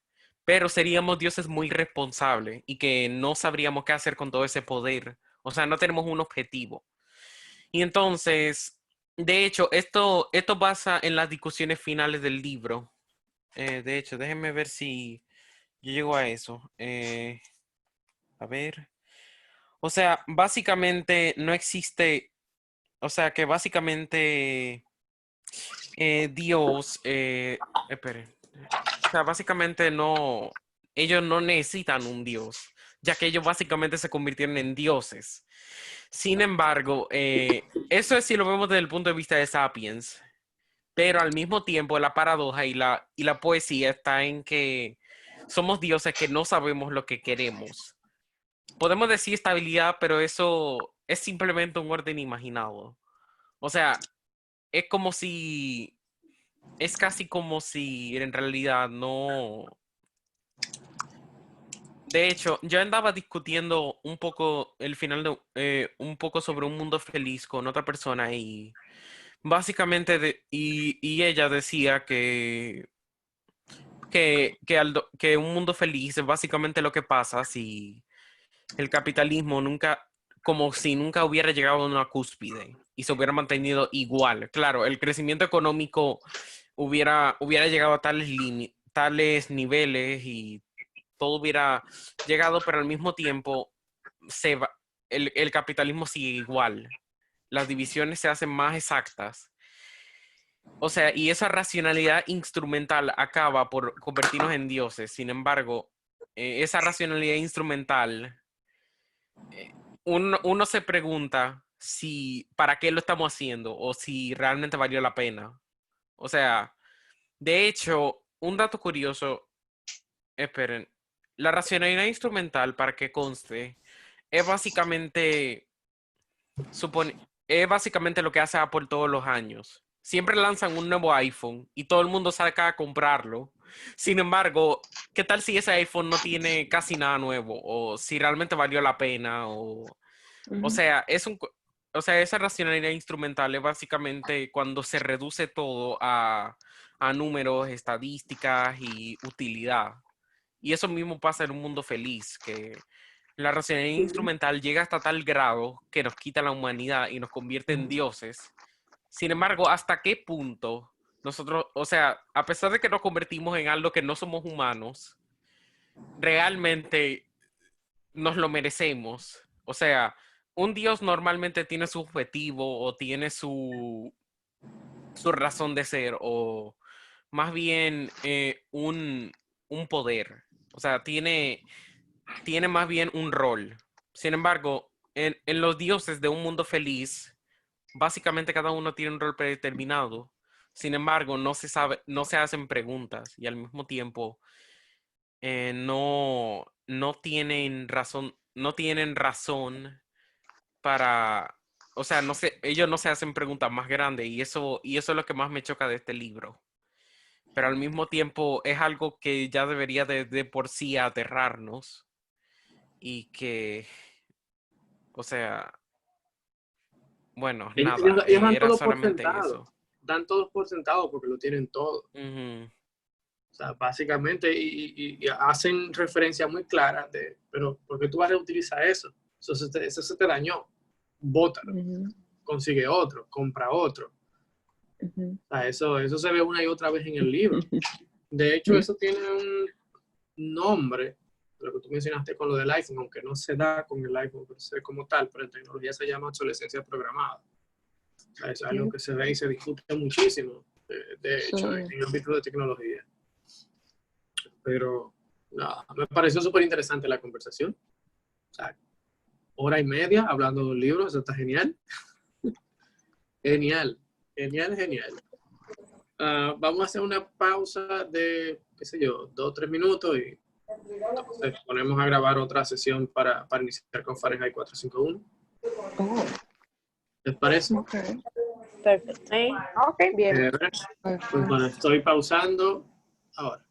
pero seríamos dioses muy responsables y que no sabríamos qué hacer con todo ese poder. O sea, no tenemos un objetivo. Y entonces, de hecho, esto basa en las discusiones finales del libro. De hecho, déjenme ver si yo llego a eso. A ver. O sea, básicamente no existe. O sea, que básicamente Dios. Espere. O sea, básicamente no. Ellos no necesitan un Dios, ya que ellos básicamente se convirtieron en dioses. Sin embargo, eso es si lo vemos desde el punto de vista de Sapiens. Pero al mismo tiempo, la paradoja y la poesía está en que somos dioses que no sabemos lo que queremos. Podemos decir estabilidad, pero eso es simplemente un orden imaginado. O sea, es casi como si en realidad no. De hecho, yo andaba discutiendo un poco el final un poco sobre un mundo feliz con otra persona y básicamente y ella decía que un mundo feliz es básicamente lo que pasa si el capitalismo como si nunca hubiera llegado a una cúspide y se hubiera mantenido igual. Claro, el crecimiento económico hubiera llegado a tales niveles y todo hubiera llegado, pero al mismo tiempo el capitalismo sigue igual. Las divisiones se hacen más exactas. O sea, y esa racionalidad instrumental acaba por convertirnos en dioses. Sin embargo, esa racionalidad instrumental, uno se pregunta para qué lo estamos haciendo o si realmente valió la pena. O sea, de hecho, un dato curioso, esperen, la racionalidad instrumental, para que conste, es básicamente lo que hace Apple todos los años. Siempre lanzan un nuevo iPhone y todo el mundo saca a comprarlo. Sin embargo, ¿qué tal si ese iPhone no tiene casi nada nuevo? O si realmente valió la pena. O sea, esa racionalidad instrumental es básicamente cuando se reduce todo a números, estadísticas y utilidad. Y eso mismo pasa en un mundo feliz, que la racionalidad instrumental llega hasta tal grado que nos quita la humanidad y nos convierte en dioses. Sin embargo, ¿hasta qué punto nosotros, o sea, a pesar de que nos convertimos en algo que no somos humanos, realmente nos lo merecemos? O sea, un dios normalmente tiene su objetivo o tiene su razón de ser, o más bien un poder. O sea, tiene más bien un rol. Sin embargo, en los dioses de un mundo feliz, básicamente cada uno tiene un rol predeterminado. Sin embargo, no se hacen preguntas y al mismo tiempo no tienen razón para, o sea, ellos no se hacen preguntas más grandes y eso es lo que más me choca de este libro. Pero al mismo tiempo es algo que ya debería de por sí aterrarnos y que, o sea, bueno, nada, Ellos dan era todo por solamente sentado. eso. Dan todo por sentado porque lo tienen todo. O sea, básicamente, y hacen referencia muy clara pero ¿por qué tú vas a reutilizar eso? Eso se te dañó. Bótalo. Consigue otro, compra otro. O sea, eso se ve una y otra vez en el libro. De hecho, eso tiene un nombre, lo que tú mencionaste con lo del iPhone, aunque no se da con el iPhone como tal, pero en tecnología se llama obsolescencia programada. O sea, es algo que se ve y se discute muchísimo, de hecho, en el ámbito de tecnología. Pero nada, me pareció súper interesante la conversación. O sea, 1:30 hablando de un libro, eso está genial. Genial. Vamos a hacer una pausa de, qué sé yo, 2 o 3 minutos y entonces ponemos a grabar otra sesión para iniciar con Fahrenheit 451. ¿Les parece? Perfecto. Sí. Ok, bien. Pues bueno, estoy pausando ahora.